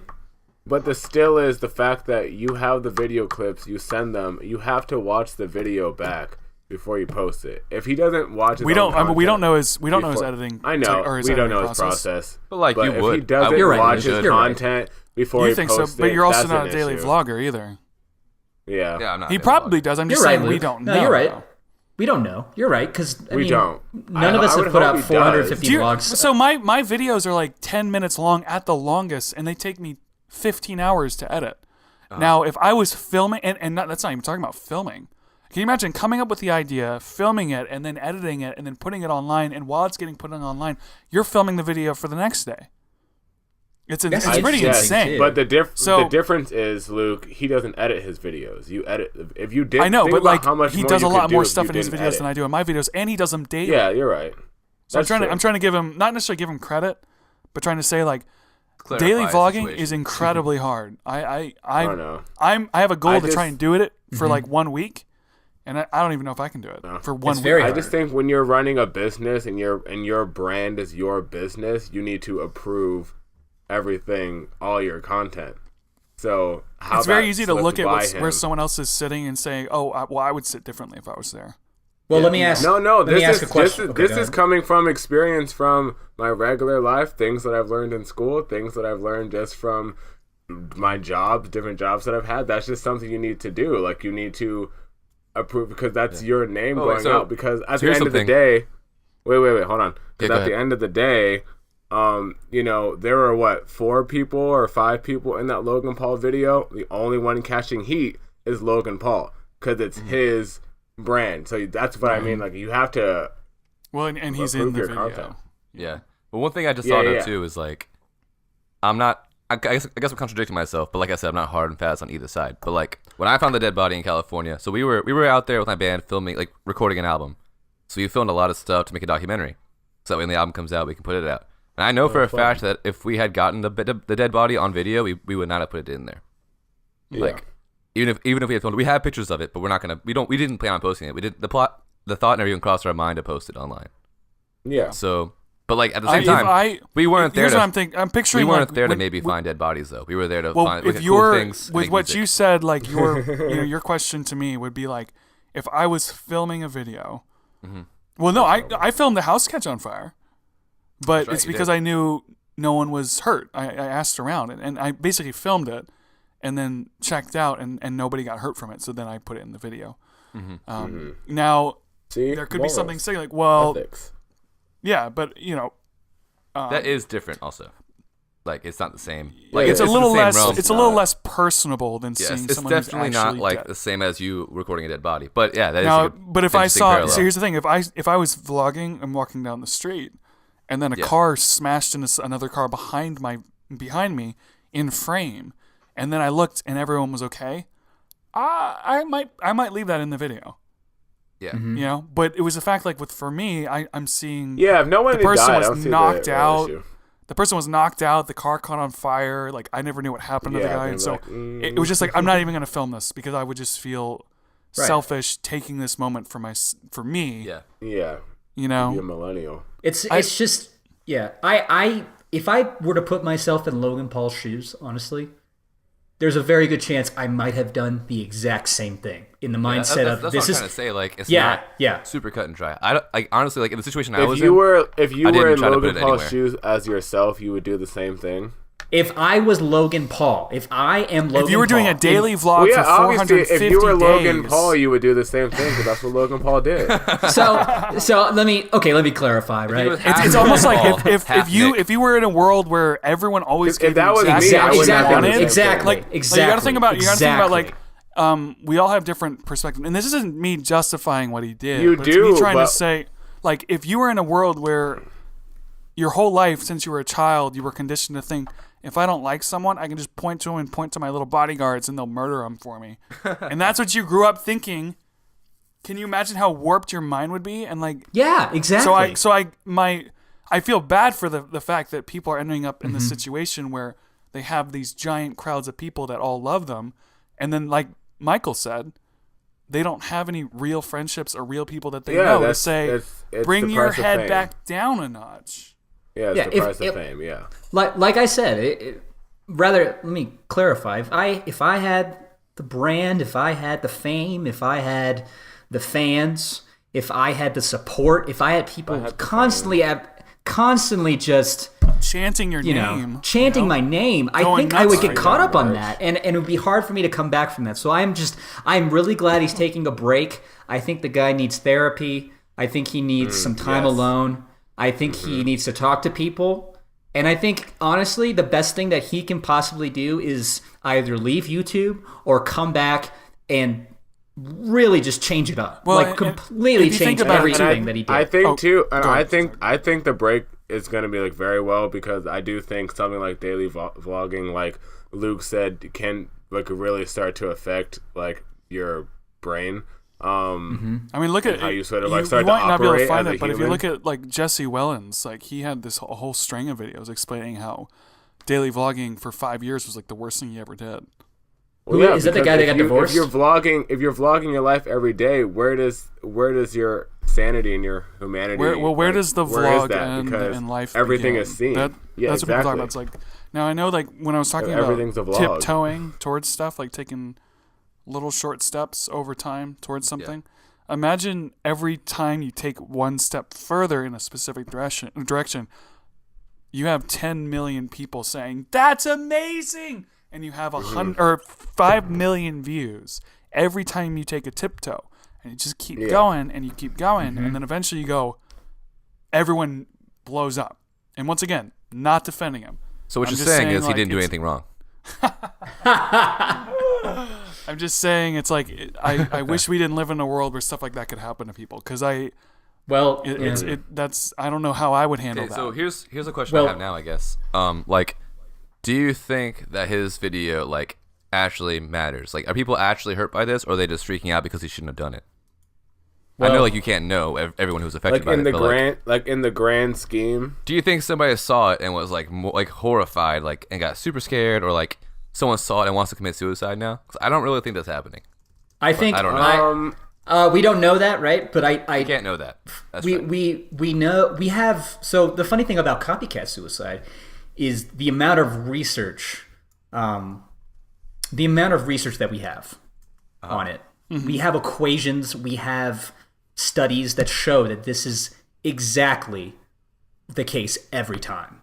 But the still is the fact that you have the video clips, you send them, you have to watch the video back before you post it. If he doesn't watch it, we don't know his editing. I know we don't know his process. But you if would. he doesn't watch his content before he posts but you're also not a issue. daily vlogger either. Yeah, I'm not. He probably does. I'm just saying we don't know. No, you're right. We don't know. You're right, because we don't. None of us have put out 450 vlogs. So my videos are like 10 minutes long at the longest, and they take me 15 hours to edit. Now, if I was filming, that's not even talking about filming. Can you imagine coming up with the idea, filming it, and then editing it, and then putting it online, and while it's getting put online, you're filming the video for the next day? It's pretty insane. But the difference is, Luke, he doesn't edit his videos. You edit. If you did, I know, but like how much he more does a you lot could more do stuff if in you his didn't videos edit. than I do in my videos, and he does them daily. Yeah, you're right. So I'm trying to give him, not necessarily give him credit, but trying to say like daily vlogging is incredibly hard. I don't know. I have a goal to try and do it for like 1 week. And I don't even know if I can do it for 1 week. I just think when you're running a business and your brand is your business, you need to approve everything, all your content. So it's very easy to look at where someone else is sitting and say, "Oh, I would sit differently if I was there." Well, let me ask. No. This is coming from experience from my regular life, things that I've learned in school, things that I've learned just from my jobs, different jobs that I've had. That's just something you need to do. Like you need to approve because that's your name going out. Because at the end of the day, wait, hold on. Because at the end of the day, there are 4 people or 5 people in that Logan Paul video. The only one catching heat is Logan Paul because it's his brand. So that's what I mean. Like you have to. Well, and he's in the video. Content. Yeah. Well, one thing I just thought of too is like, I'm not. I guess I'm contradicting myself, but like I said, I'm not hard and fast on either side. But like when I found the dead body in California, so we were out there with my band filming, like recording an album. So we filmed a lot of stuff to make a documentary. So that when the album comes out, we can put it out. And I know for a fact that if we had gotten the dead body on video, we would not have put it in there. Yeah. Like even if we had filmed, we have pictures of it, but we didn't plan on posting it. We did the thought never even crossed our mind to post it online. Yeah. So. But like at the same time, we weren't there. I'm picturing. We weren't there to maybe find dead bodies though. We were there to find cool things. With what you said, like your your question to me would be like, if I was filming a video, well, no, I filmed the house catch on fire, but it's because I knew no one was hurt. I asked around, and I basically filmed it and then checked out, and nobody got hurt from it. So then I put it in the video. Now, there could be something saying like, well, ethics. Yeah, but that is different also. Like, it's not the same. Like, it's a little less. It's a little less personable than seeing someone who's actually definitely not like dead. the same as you recording a dead body. But yeah, that now, is. But if I saw, parallel. So here's the thing: if I was vlogging, I'm walking down the street, and then a car smashed into another car behind me in frame, and then I looked and everyone was okay, I might leave that in the video. Yeah. But it was a fact. Like for me, I'm seeing. Yeah, if no one the person died, was knocked out. The person was knocked out. The car caught on fire. Like, I never knew what happened to the guy. And so it was just like, I'm not even going to film this because I would just feel selfish taking this moment for me. Yeah. Yeah. Be a millennial. It's just, I if I were to put myself in Logan Paul's shoes, honestly, there's a very good chance I might have done the exact same thing in the mindset that's of this is. That's what I'm trying to say. Like, it's not super cut and dry. I don't, like, honestly, like in the situation I was in. If you were in Logan Paul's shoes as yourself, you would do the same thing. If I was Logan Paul, if I am Logan Paul. If you were doing a daily vlog for 450 days. If you were Logan Paul, you would do the same thing because that's what Logan Paul did. So let me clarify, right? It's almost like if you were in a world where everyone always gave you exactly. You got to think about like we all have different perspectives, and this isn't me justifying what he did. It's me trying to say, like, if you were in a world where your whole life since you were a child you were conditioned to think, if I don't like someone, I can just point to him and point to my little bodyguards and they'll murder him for me. And that's what you grew up thinking. Can you imagine how warped your mind would be? And like, yeah, exactly. I feel bad for the fact that people are ending up in this situation where they have these giant crowds of people that all love them. And then, like Michael said, they don't have any real friendships or real people that they know to say, bring your head back down a notch. Yeah, it's the price of fame. Yeah, like I said, let me clarify. If I had the brand, if I had the fame, if I had the fans, if I had the support, if I had people constantly just chanting your name, my name, I think I would get caught up on that, and it would be hard for me to come back from that. So I'm really glad he's taking a break. I think the guy needs therapy. I think he needs some time alone. I think he needs to talk to people. And I think, honestly, the best thing that he can possibly do is either leave YouTube or come back and really just change it up. Well, completely change everything that he did. I think, I think the break is going to be like very well, because I do think something like daily vlogging, like Luke said, can like really start to affect like your brain. I mean, look at how you sort of like start you might to not be able to operate find as it, a but if human. you look at like Jesse Wellens, like he had this whole string of videos explaining how daily vlogging for 5 years was like the worst thing he ever did. Well, yeah, is that the guy that got divorced? If you're vlogging your life every day, where does your sanity and your humanity? Where does the vlog end and life? Everything begin? is seen. That's what people talk about. It's like, now I know, like when I was talking about tiptoeing towards stuff, like taking little short steps over time towards something. Yeah. Imagine every time you take one step further in a specific direction, you have 10 million people saying, "That's amazing!" And you have 5 million views every time you take a tiptoe. And you just keep going, and you keep going, and then eventually you go, everyone blows up. And once again, not defending him. So what you're saying is he didn't do anything wrong. I'm just saying, it's like, I wish we didn't live in a world where stuff like that could happen to people, because I don't know how I would handle that. So here's a question I have now, I guess. Like, do you think that his video like actually matters? Like, are people actually hurt by this, or are they just freaking out because he shouldn't have done it? I know, like, you can't know everyone who's affected by it. In the grand scheme. Do you think somebody saw it and was like horrified, like, and got super scared, or like someone saw it and wants to commit suicide now? Because I don't really think that's happening. I don't know. We don't know that, right? But I can't know that. That's we know we have. So the funny thing about copycat suicide is the amount of research, that we have on it. We have equations, we have studies that show that this is exactly the case every time.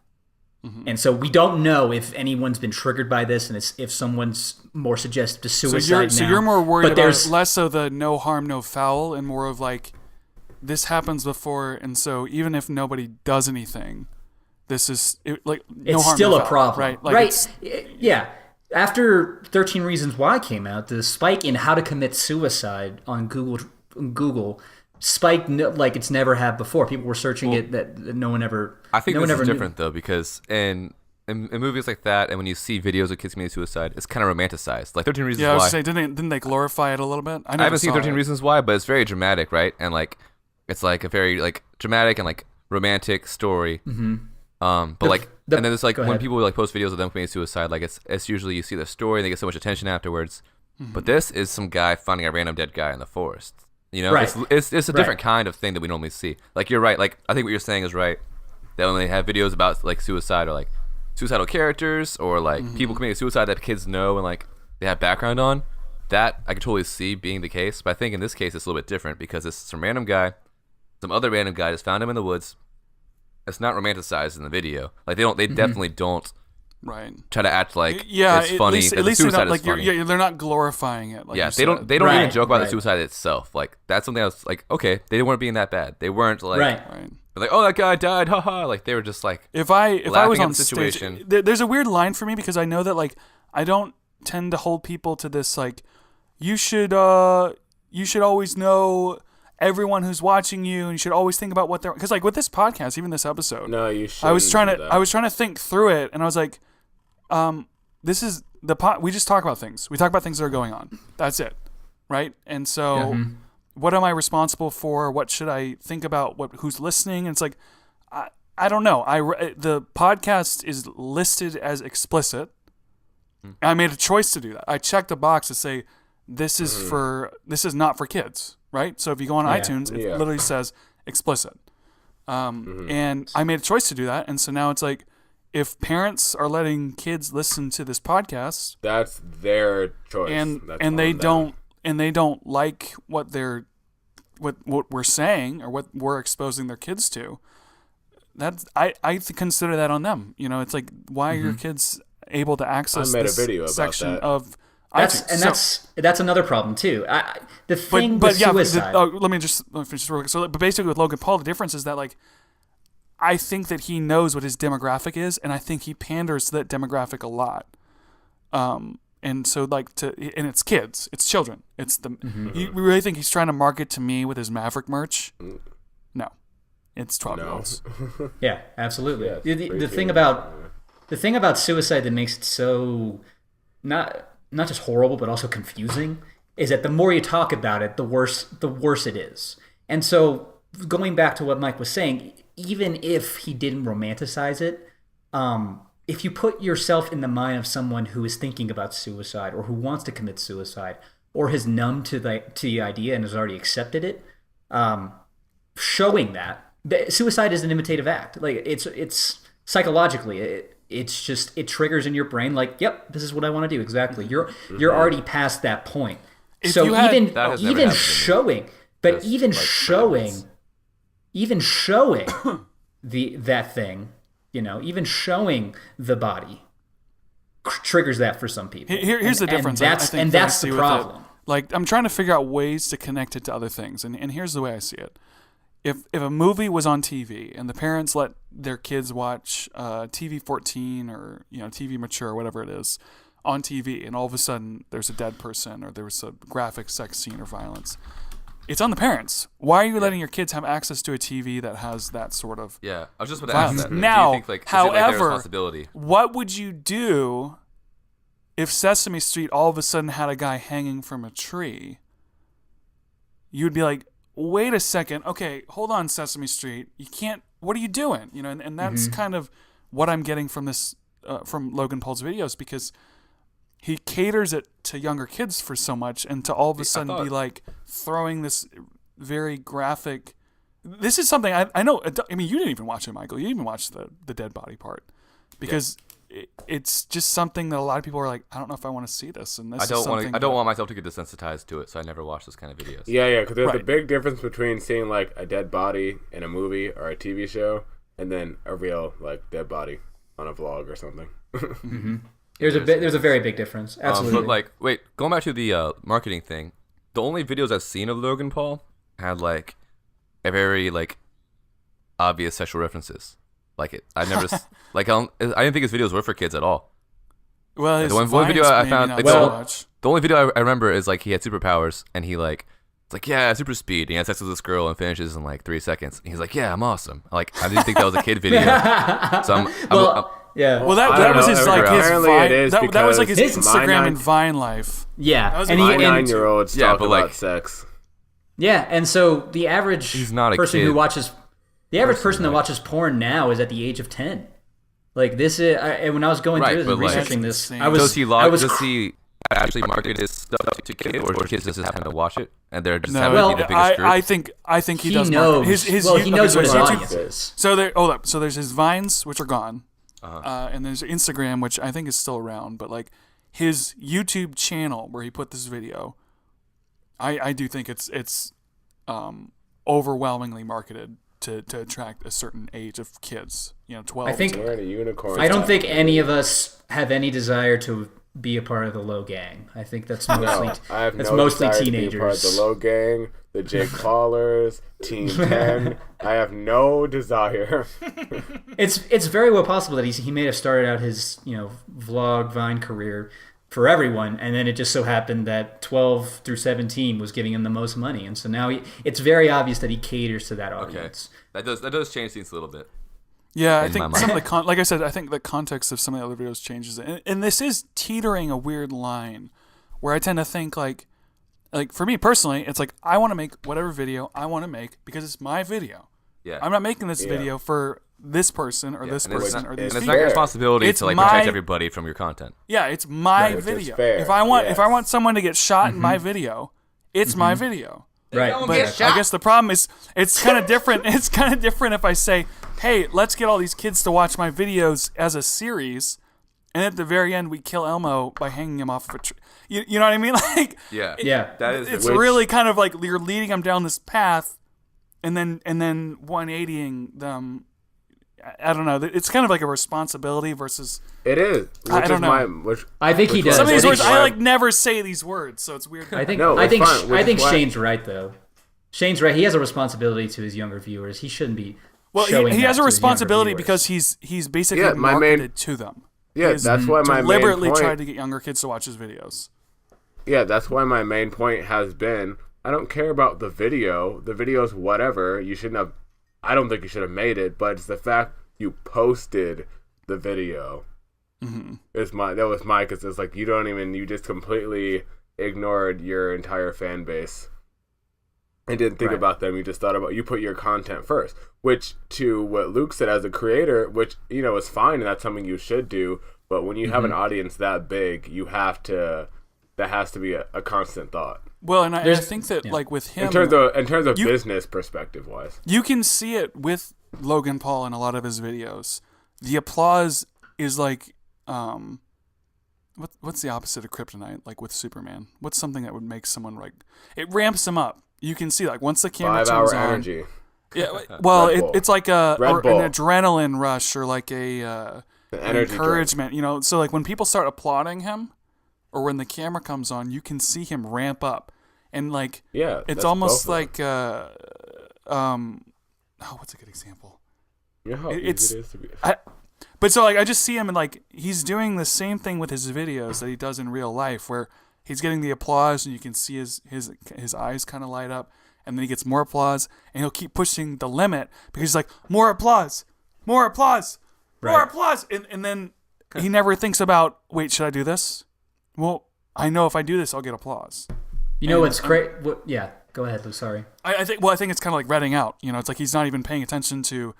And so we don't know if anyone's been triggered by this, and if someone's more suggestive to suicide now. So you're more worried about less of the no harm, no foul, and more of like, this happens before, and so even if nobody does anything, this is no it's harm, still no a foul, problem, right? Like right? Yeah. After 13 Reasons Why came out, the spike in how to commit suicide on Google spiked like it's never had before. People were searching it that no one ever. I think this is different though, because in movies like that, and when you see videos of kids committing suicide, it's kind of romanticized. Like 13 Reasons Why. I was saying, didn't they glorify it a little bit? I haven't seen 13 Reasons Why, but it's very dramatic, right? And like, it's like a very like dramatic and like romantic story. But like, and then it's like when people like post videos of them committing suicide, like it's usually you see the story and they get so much attention afterwards. But this is some guy finding a random dead guy in the forest. You know, right. it's a different kind of thing that we normally see. Like you're right. Like I think what you're saying is right. That when they have videos about like suicide or like suicidal characters or like people committing suicide that kids know and like they have background on, that I can totally see being the case. But I think in this case it's a little bit different because it's some other random guy just found him in the woods. It's not romanticized in the video. Like they definitely don't. Right. Try to act like it's funny. At least the suicide like is funny. they're not glorifying it. Like they don't even joke about the suicide itself. Like that's something I was like, okay, they weren't being that bad. They weren't like, like, oh, that guy died, haha. Like they were just like, if I was on the situation. Stage, there's a weird line for me because I know that like I don't tend to hold people to this like you should always know everyone who's watching you, and you should always think about what they're, because like with this podcast, even this episode, no, you should. I was trying to think through it, and I was like, this is the we just talk about things. We talk about things that are going on. That's it, right? And so, what am I responsible for? What should I think about? Who's listening? And it's like, I don't know. The podcast is listed as explicit. I made a choice to do that. I checked a box to say this is not for kids. Right? So if you go on iTunes, it literally says explicit. And I made a choice to do that. And so now it's like, if parents are letting kids listen to this podcast, that's their choice. And they don't like what we're saying or what we're exposing their kids to, I consider that on them. You know, it's like, why are your kids able to access this section of that's another problem too. The thing with suicide. Let me finish real quick. So, but basically with Logan Paul, the difference is that like, I think that he knows what his demographic is, and I think he panders to that demographic a lot. And so like and it's kids, it's children, it's the. You really think he's trying to market to me with his Maverick merch? No, it's 12-year-olds. Yeah, absolutely. The thing about suicide that makes it so not just horrible, but also confusing, is that the more you talk about it, the worse it is. And so, going back to what Mike was saying, even if he didn't romanticize it, if you put yourself in the mind of someone who is thinking about suicide or who wants to commit suicide or has numbed to the idea and has already accepted it, showing that suicide is an imitative act. Like it's psychologically. It triggers in your brain like, yep, this is what I want to do exactly. You're already past that point. So even showing that thing, you know, even showing the body triggers that for some people. Here's the difference. And that's the problem. Like, I'm trying to figure out ways to connect it to other things, and here's the way I see it. If a movie was on TV and the parents let their kids watch TV 14 or TV mature or whatever it is on TV, and all of a sudden there's a dead person or there was a graphic sex scene or violence, it's on the parents. Why are you letting your kids have access to a TV that has that sort of I was just about to ask that. Now, do you think, however, what would you do if Sesame Street all of a sudden had a guy hanging from a tree? You'd be like, wait a second. Okay, hold on, Sesame Street. You can't. What are you doing? And that's kind of what I'm getting from this, from Logan Paul's videos, because he caters it to younger kids for so much, and to all of a sudden be like throwing this very graphic. This is something I know. I mean, you didn't even watch it, Michael. You didn't even watch the dead body part, because it's just something that a lot of people are like, I don't know if I want to see this. And this I don't want myself to get desensitized to it, so I never watch those kind of videos. Yeah, because there's a big difference between seeing like a dead body in a movie or a TV show, and then a real like dead body on a vlog or something. Mm-hmm. There's a very big difference. Absolutely. But like, wait, going back to the marketing thing, the only videos I've seen of Logan Paul had like a very like obvious sexual references. Like I didn't think his videos were for kids at all. Well, his one video I found, like, the only video I remember is like he had superpowers and he like, it's like, yeah, super speed. And he has sex with this girl and finishes in like 3 seconds. And he's like, yeah, I'm awesome. Like, I didn't think that was a kid video. So yeah. Well, that was his like his Vine. That was like his Instagram and Vine life. Yeah, that was and my 9-year-olds talk about like, sex. Yeah, and so the average person who watches, that watches porn now is at the age of 10. Like this is, when I was going through this and researching this, does he actually market his stuff to kids, or kids just happen to watch it and they're just having the biggest group? I think he does. Knows. He knows what his audience is. So so there's his Vines, which are gone, and there's Instagram, which I think is still around, but like his YouTube channel where he put this video, I do think it's overwhelmingly marketed to attract a certain age of kids, 12. I think wearing a unicorn. I don't think any of us have any desire to be a part of the Low Gang. I think that's mostly mostly teenagers. To be a part of the Low Gang, the Jake Paulers, Team 10. I have no desire. It's very well possible that he may have started out his vlog Vine career for everyone, and then it just so happened that 12 through 17 was giving him the most money, and so now it's very obvious that he caters to that audience. Okay. That does change things a little bit. Yeah, I think some of the like I said, I think the context of some of the other videos changes, and this is teetering a weird line, where I tend to think like for me personally, it's like I want to make whatever video I want to make because it's my video. Yeah, I'm not making this video for this person or this person or these people. It's not your responsibility to protect everybody from your content. Yeah, it's my video. If I want someone to get shot in my video, it's my video. Right. But I guess the problem is it's kind of different. It's kind of different if I say, "Hey, let's get all these kids to watch my videos as a series," and at the very end we kill Elmo by hanging him off of a tree. You know what I mean? Like, that is. It's really kind of like you're leading them down this path, and then 180ing them. I don't know. It's kind of like a responsibility versus. It is. I don't know. I think he does. Some of these words, I never say these words, so it's weird. I think Shayne's right though. Shayne's right. He has a responsibility to his younger viewers. He shouldn't be. Well, he has a responsibility because he's basically marketed to them. Yeah, that's why my deliberately tried to get younger kids to watch his videos. Yeah, that's why my main point has been: I don't care about the video. The video's whatever. You shouldn't have. I don't think you should have made it, but it's the fact you posted the video. Mm-hmm. That was my, because it's like you just completely ignored your entire fan base and didn't think about them. You just thought about, you put your content first, which to what Luke said as a creator, which, is fine and that's something you should do. But when you have an audience that big, that has to be a constant thought. Well, and I think that like with him, in terms of business perspective wise, you can see it with Logan Paul in a lot of his videos. The applause is like, what's the opposite of kryptonite? Like with Superman, what's something that would make someone like it ramps him up? You can see like once the camera turns on, energy. Yeah, well, it's like an adrenaline rush or like an encouragement. Drink. So like when people start applauding him, or when the camera comes on, you can see him ramp up. And like, it's almost like, what's a good example? But so like, I just see him and like, he's doing the same thing with his videos that he does in real life, where he's getting the applause and you can see his eyes kind of light up, and then he gets more applause and he'll keep pushing the limit because he's like, more applause, more applause, more applause. And then he never thinks about, wait, should I do this? Well, I know if I do this, I'll get applause. What's great? Yeah, go ahead, Lou. Sorry. I think it's kind of like reading out. It's like he's not even paying attention to,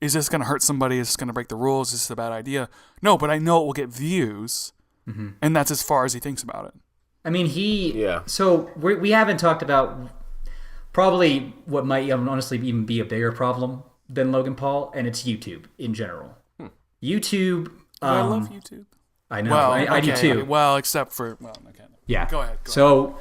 is this going to hurt somebody? Is this going to break the rules? Is this a bad idea? No, but I know it will get views, and that's as far as he thinks about it. I mean, So we haven't talked about probably what might honestly even be a bigger problem than Logan Paul, and it's YouTube in general. YouTube, I love YouTube. I know. Well, I do too. Well, except for okay. Yeah. Go ahead. So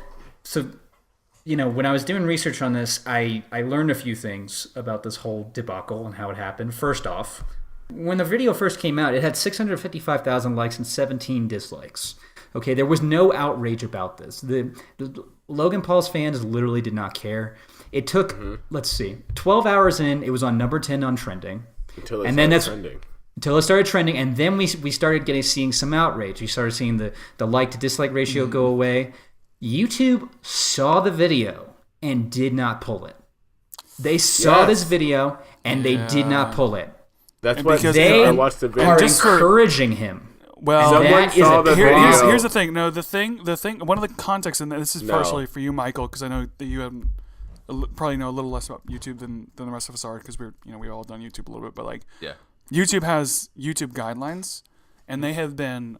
when I was doing research on this, I learned a few things about this whole debacle and how it happened. First off, when the video first came out, it had 655,000 likes and 17 dislikes. Okay, there was no outrage about this. The Logan Paul's fans literally did not care. It took, 12 hours in, it was on number 10 on trending. Until it started trending, and then we started seeing some outrage. We started seeing the like to dislike ratio go away. YouTube saw the video and did not pull it. They saw this video and they did not pull it. That's why I watched the video. Are encouraging him. Well, here's the thing. No, the thing. One of the contexts, and this is partially for you, Michael, because I know that you probably know a little less about YouTube than the rest of us are, because we all done YouTube a little bit, but YouTube has YouTube guidelines, and they have been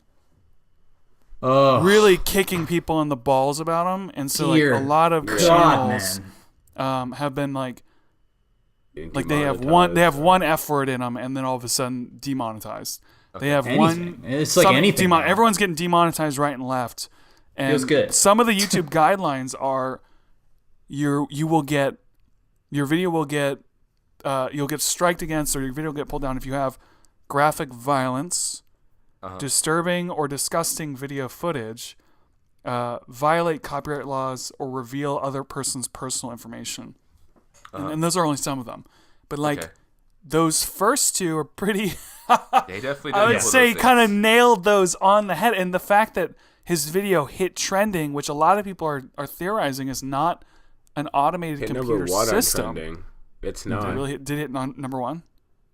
really kicking people in the balls about them, and so a lot of channels have been like they have one F word in them, and then all of a sudden demonetized. Okay. They have anything. It's like anything. Everyone's getting demonetized right and left, and feels good. Some of the YouTube guidelines are your video will get you'll get striked against, or your video will get pulled down if you have graphic violence, disturbing or disgusting video footage, violate copyright laws, or reveal other person's personal information. And those are only some of them. But those first two are pretty they definitely I would say kind of nailed those on the head. And the fact that his video hit trending, which a lot of people are theorizing is not an automated computer system. On trending. It's not. Did it hit number one?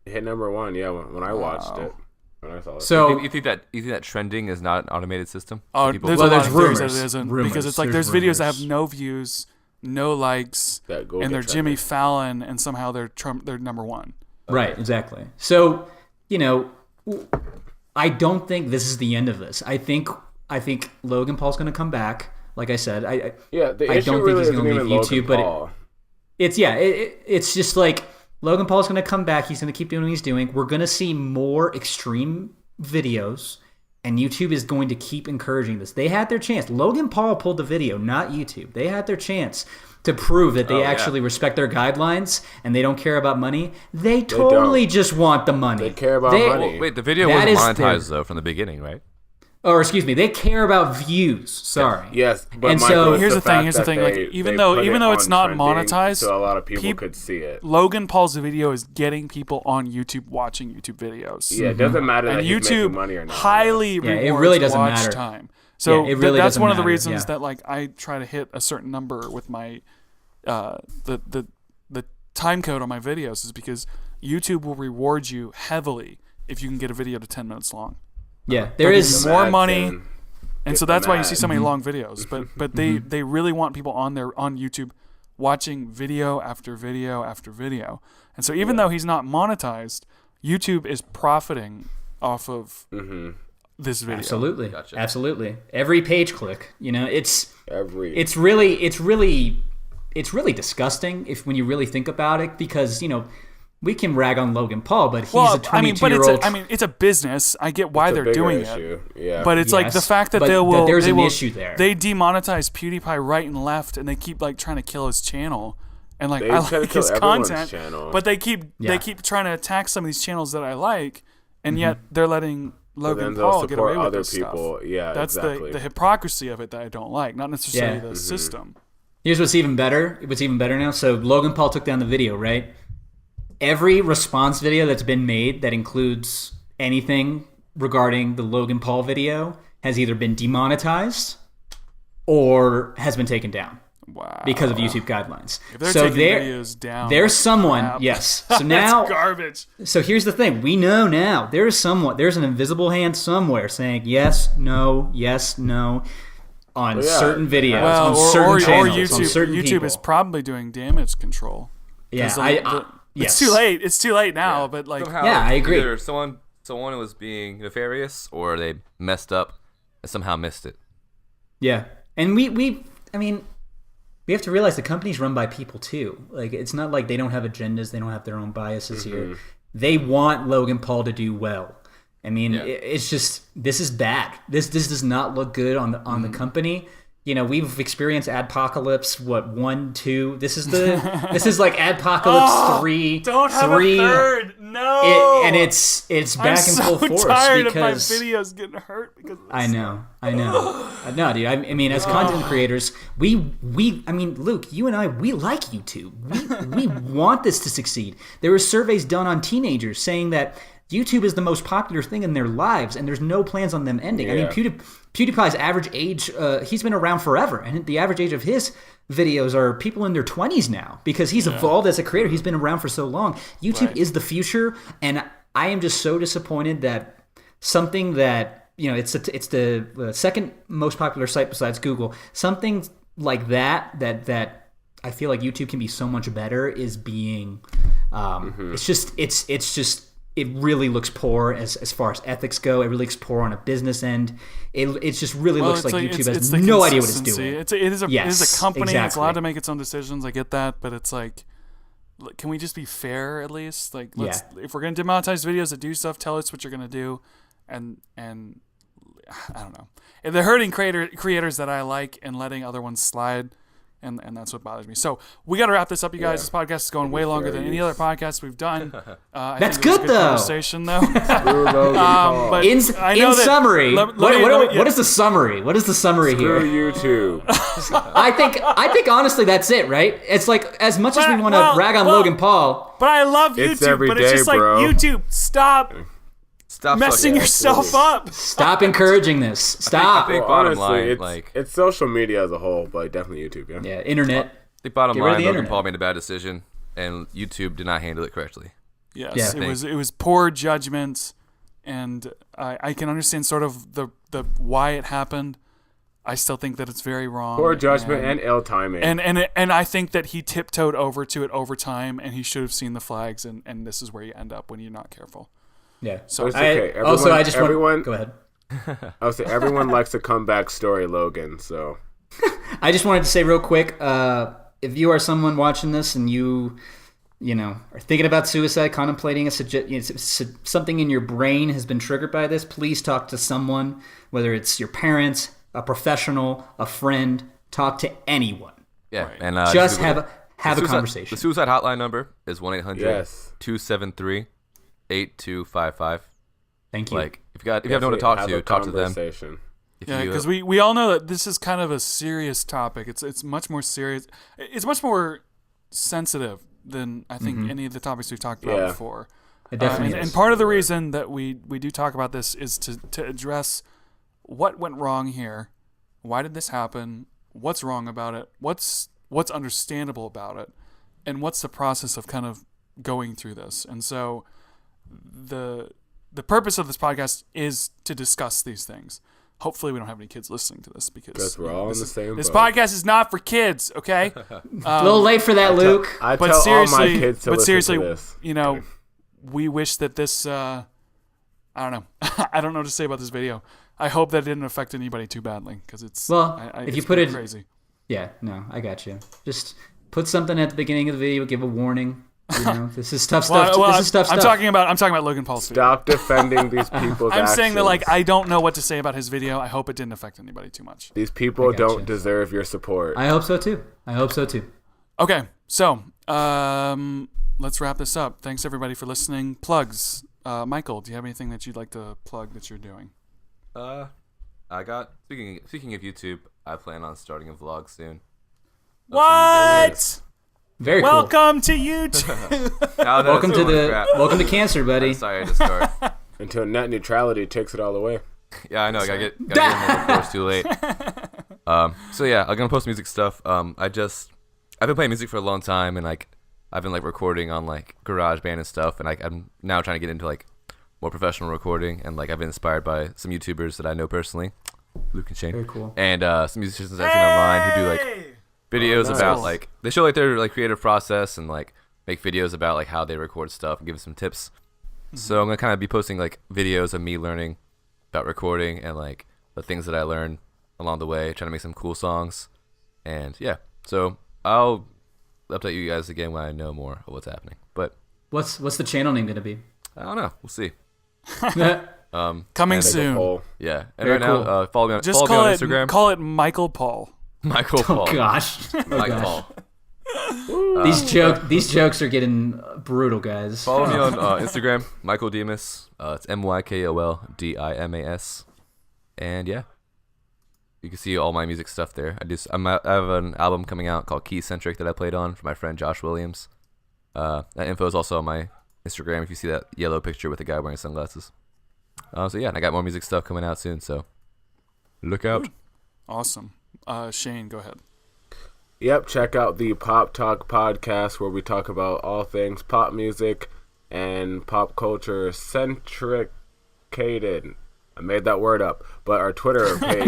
It hit number one, yeah, when I watched it. When I saw it. So you think that trending is not an automated system? Oh, there's rumors that it isn't, because it's like there's videos that have no views, no likes, and they're Jimmy Fallon, and somehow they're number one. Right, exactly. So, I don't think this is the end of this. I think Logan Paul's going to come back. Like I said, I don't think he's going to leave YouTube, but it's just like Logan Paul's going to come back. He's going to keep doing what he's doing. We're going to see more extreme videos, and YouTube is going to keep encouraging this. They had their chance. Logan Paul pulled the video, not YouTube. They had their chance to prove that they actually respect their guidelines and they don't care about money. They totally just want the money. They care about money. Wait, the video wasn't monetized though from the beginning, right? Or excuse me, they care about views. Sorry. Yes, but and Michael, so here's the thing. Like even though it's not monetized, so a lot of people could see it. Logan Paul's video is getting people on YouTube watching YouTube videos. Yeah, it doesn't matter that YouTube he's making money or not. Highly rewards it really doesn't watch matter. time. So really that's one of the matter. reasons that I try to hit a certain number with my the time code on my videos, is because YouTube will reward you heavily if you can get a video to 10 minutes long. Yeah, there is more money. And so that's why you see so many long videos. But they really want people on YouTube watching video after video after video. And so even though he's not monetized, YouTube is profiting off of this video. Absolutely. Gotcha. Absolutely. Every page click, it's really disgusting when you really think about it, because, we can rag on Logan Paul, but he's a 22-year-old. It's a business. I get why they're doing issue. it. Yeah. But it's like the fact that there's an issue there. They demonetize PewDiePie right and left, and they keep trying to kill his channel. And I like his content, but they keep trying to attack some of these channels that I like, and yet they're letting Logan Paul get away with this people. Stuff. Yeah, that's exactly. the hypocrisy of it that I don't like, not necessarily the system. Here's what's even better. What's even better now. So Logan Paul took down the video, right? Every response video that's been made that includes anything regarding the Logan Paul video has either been demonetized or has been taken down. Wow. Because of YouTube guidelines. If they're taking videos down, there's someone, yes. So now, that's garbage. So here's the thing. We know now there's an invisible hand somewhere saying yes, no, on certain videos, on certain channels, on certain YouTube people. is probably doing damage control. Yeah, It's too late. It's too late now. But somehow, I agree. Either someone was being nefarious, or they messed up and somehow missed it. Yeah, and we have to realize the company's run by people too. Like, it's not like they don't have agendas. They don't have their own biases here. They want Logan Paul to do well. I mean, it's just, this is bad. This does not look good on the company. You know, we've experienced Adpocalypse, 1, 2. This is like Adpocalypse 3. Don't have 3. a third. No. And it's back in full force. I'm so tired of my videos getting hurt because of this. I know. No, dude. I mean, as content creators, I mean, Luke, you and I, we like YouTube. We want this to succeed. There were surveys done on teenagers saying that YouTube is the most popular thing in their lives, and there's no plans on them ending. Yeah. I mean, PewDiePie's average age, he's been around forever, and the average age of his videos are people in their 20s now, because he's evolved as a creator. He's been around for so long. YouTube is the future, and I am just so disappointed that something that, you know, it's the second most popular site besides Google, something like that I feel like YouTube can be so much better is being, it's just. It really looks poor as far as ethics go. It really looks poor on a business end. It just really looks like YouTube has no idea what it's doing. It is a company. Exactly. It's allowed to make its own decisions. I get that, but it's like, can we just be fair at least? Like, if we're gonna demonetize videos that do stuff, tell us what you're gonna do, and I don't know. If they're hurting creators that I like and letting other ones slide. And that's what bothers me. So we got to wrap this up, you guys. This podcast is going way longer than any other podcast we've done. That's good, though. Conversation, though. But in summary, what is the summary? What is the summary here? Screw YouTube. I think honestly that's it, right? It's like, as much as we want to rag on Logan Paul, but I love YouTube. But it's just like, YouTube, stop messing yourself up. Stop encouraging this. Stop. I think bottom line, it's social media as a whole, but definitely YouTube. Yeah, internet. I think bottom line, Logan Paul made a bad decision, and YouTube did not handle it correctly. Yes, it was poor judgment, and I can understand sort of the why it happened. I still think that it's very wrong. Poor judgment and ill timing. And I think that he tiptoed over to it over time, and he should have seen the flags, and this is where you end up when you're not careful. Yeah. So it's okay. Go ahead. I would say everyone likes a comeback story, Logan. So I just wanted to say real quick, if you are someone watching this and you are thinking about suicide, contemplating something in your brain has been triggered by this, please talk to someone, whether it's your parents, a professional, a friend. Talk to anyone. Yeah, right. And just have a conversation. The suicide hotline number is 1-800-273. 8255. Thank you. Like, if you have no one to talk to, talk to them. Yeah, because we all know that this is kind of a serious topic. It's much more serious. It's much more sensitive than I think any of the topics we've talked about before. It definitely is. And part of the reason that we do talk about this is to address what went wrong here. Why did this happen? What's wrong about it? What's understandable about it? And what's the process of kind of going through this? And so the purpose of this podcast is to discuss these things. Hopefully we don't have any kids listening to this because we're all in the same boat. This podcast is not for kids, okay? A little late for that, Luke. I tell all my kids to listen to this. You know, we wish that this I don't know. I don't know what to say about this video. I hope that didn't affect anybody too badly because it's if you put it crazy. Yeah, no, I got you. Just put something at the beginning of the video, give a warning. You know, this is tough stuff. This is tough stuff. I'm talking about Logan Paul's video. Stop defending these people's I'm actions. saying that I don't know what to say about his video. I hope it didn't affect anybody too much. These people don't deserve your support. I hope so too. Okay, so let's wrap this up. Thanks everybody for listening. Plugs. Michael, do you have anything that you'd like to plug that you're doing? I got speaking of YouTube, I plan on starting a vlog soon. What? Very welcome to YouTube. Welcome to cancer, buddy. I'm sorry, I just start. Until net neutrality takes it all away. Yeah, I know. Gotta get in there before it's too late. So yeah, I'm gonna post music stuff. I've been playing music for a long time, and I've been recording on GarageBand and stuff, and I'm now trying to get into more professional recording, and I've been inspired by some YouTubers that I know personally, Luke and Shayne. Very cool. And some musicians I've seen online who do videos about they show their creative process and make videos about how they record stuff and give some tips. So I'm gonna kind of be posting videos of me learning about recording and the things that I learned along the way, trying to make some cool songs. And yeah, so I'll update you guys again when I know more of what's happening. But what's the channel name gonna be? I don't know. We'll see. Coming soon. Yeah. And Very right cool. now, follow me on Just follow me on Instagram. Call it Michael Paul. Michael Paul. Oh gosh. Mike Paul. These jokes are getting brutal, guys. Follow me on Instagram, Michael Dimas. It's MyKolDimas. And yeah, you can see all my music stuff there. I have an album coming out called Key Centric that I played on for my friend Josh Williams. That info is also on my Instagram if you see that yellow picture with the guy wearing sunglasses. So yeah, and I got more music stuff coming out soon, so look out. Awesome. Shayne, go ahead. Yep, check out the Pop Talk podcast where we talk about all things pop music and pop culture centricated. I made that word up, but our Twitter page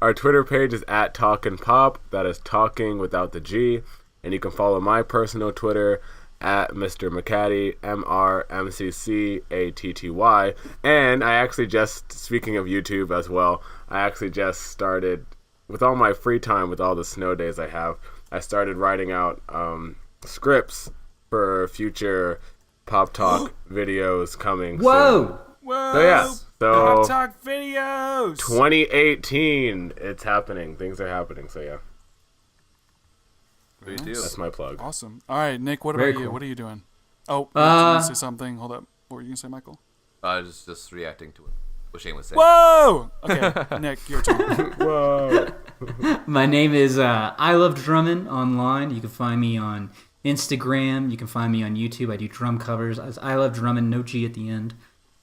our Twitter page is @TalkinPop. That is talking without the G, and you can follow my personal Twitter @Mr. McCatty, MrMCCATTY. And I actually just, speaking of YouTube as well, I actually just started. With all my free time, with all the snow days I have, I started writing out scripts for future Pop Talk videos coming soon. Whoa! So yeah, Pop Talk videos! 2018, it's happening. Things are happening, so yeah. Nice. That's my plug. Awesome. All right, Nick, what Very about you? cool. What are you doing? Oh, you want to say something? Hold up. What were you going to say, Michael? I was just reacting to what Shayne was saying. Whoa! Okay, Nick, your turn. Whoa. My name is I Love Drumming online. You can find me on Instagram. You can find me on YouTube. I do drum covers as I Love Drumming, no G at the end.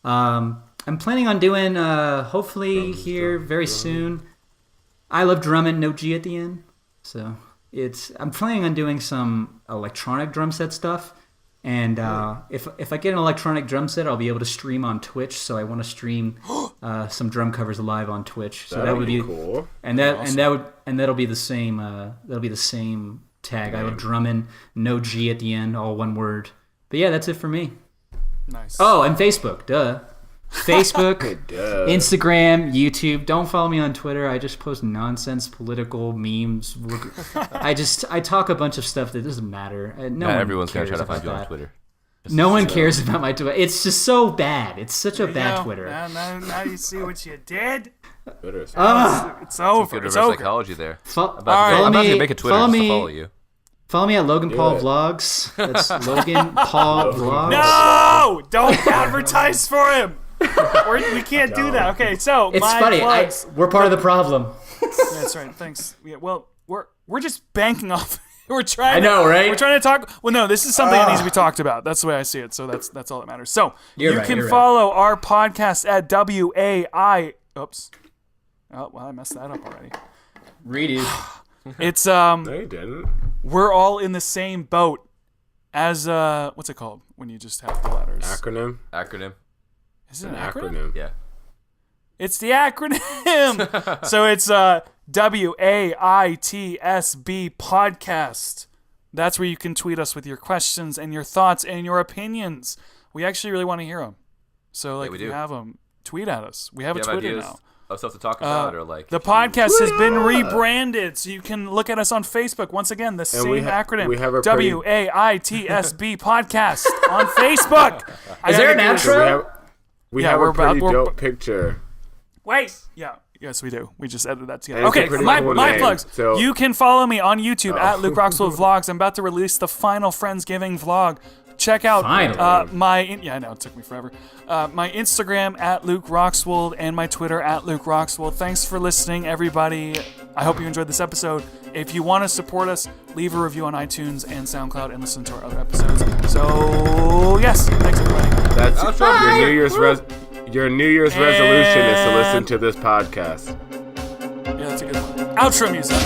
I'm planning on doing, hopefully here very soon, I Love Drumming, no G at the end. So I'm planning on doing some electronic drum set stuff. And if I get an electronic drum set, I'll be able to stream on Twitch. So I want to stream some drum covers live on Twitch. So that would be cool. And that'll be the same. That'll be the same tag. I Love Drumming, no G at the end, all one word. But yeah, that's it for me. Nice. Oh, and Facebook, duh. Facebook, Duh. Instagram, YouTube. Don't follow me on Twitter. I just post nonsense, political memes. I talk a bunch of stuff that doesn't matter. No one everyone's cares gonna try to find you about on that. Twitter. No one cares about my Twitter. It's just so bad. It's such a bad Twitter. Now you see what you did. Twitter's It's over. Good It's reverse over. psychology there. right. I'm about to make a Twitter just to follow you. Follow me at Logan Paul it. Vlogs. That's Logan Paul Vlogs. No! Don't advertise for him. We can't do that. Okay, so It's my funny. plugs. We're part of the problem. That's right. Thanks. Yeah, well, we're just banking off. We're trying. I know, right? We're trying to talk. Well, no, this is something that needs to be talked about. That's the way I see it. So that's all that matters. So you can follow our podcast at WAI. Oops. Oh well, I messed that up already. Redo. It's No, you didn't. we're all in the same boat as what's it called when you just have the letters? Acronym? Is it An an acronym? acronym. Yeah. It's the acronym. So it's WAITSB podcast. That's where you can tweet us with your questions and your thoughts and your opinions. We actually really want to hear them. So like, if you have them, tweet at us. We have a Twitter now. Of stuff to talk about, or like the podcast has been rebranded, so you can look at us on Facebook. Once again, the same acronym. We have a WAITSB podcast on Facebook. Is there an outro? We have a pretty dope picture. Wait. Yeah. Yes, we do. We just edited that together. And it's a Okay, pretty my cool name, plugs. so- You can follow me on YouTube at Luke Roxwold Vlogs. I'm about to release the final Friendsgiving vlog. Check out my I know it took me forever. My Instagram at Luke Roxwold and my Twitter at Luke Roxwold. Thanks for listening, everybody. I hope you enjoyed this episode. If you want to support us, leave a review on iTunes and SoundCloud and listen to our other episodes. So yes, thanks everybody. That's your New Year's resolution is to listen to this podcast. Yeah, that's a good one. Outro music.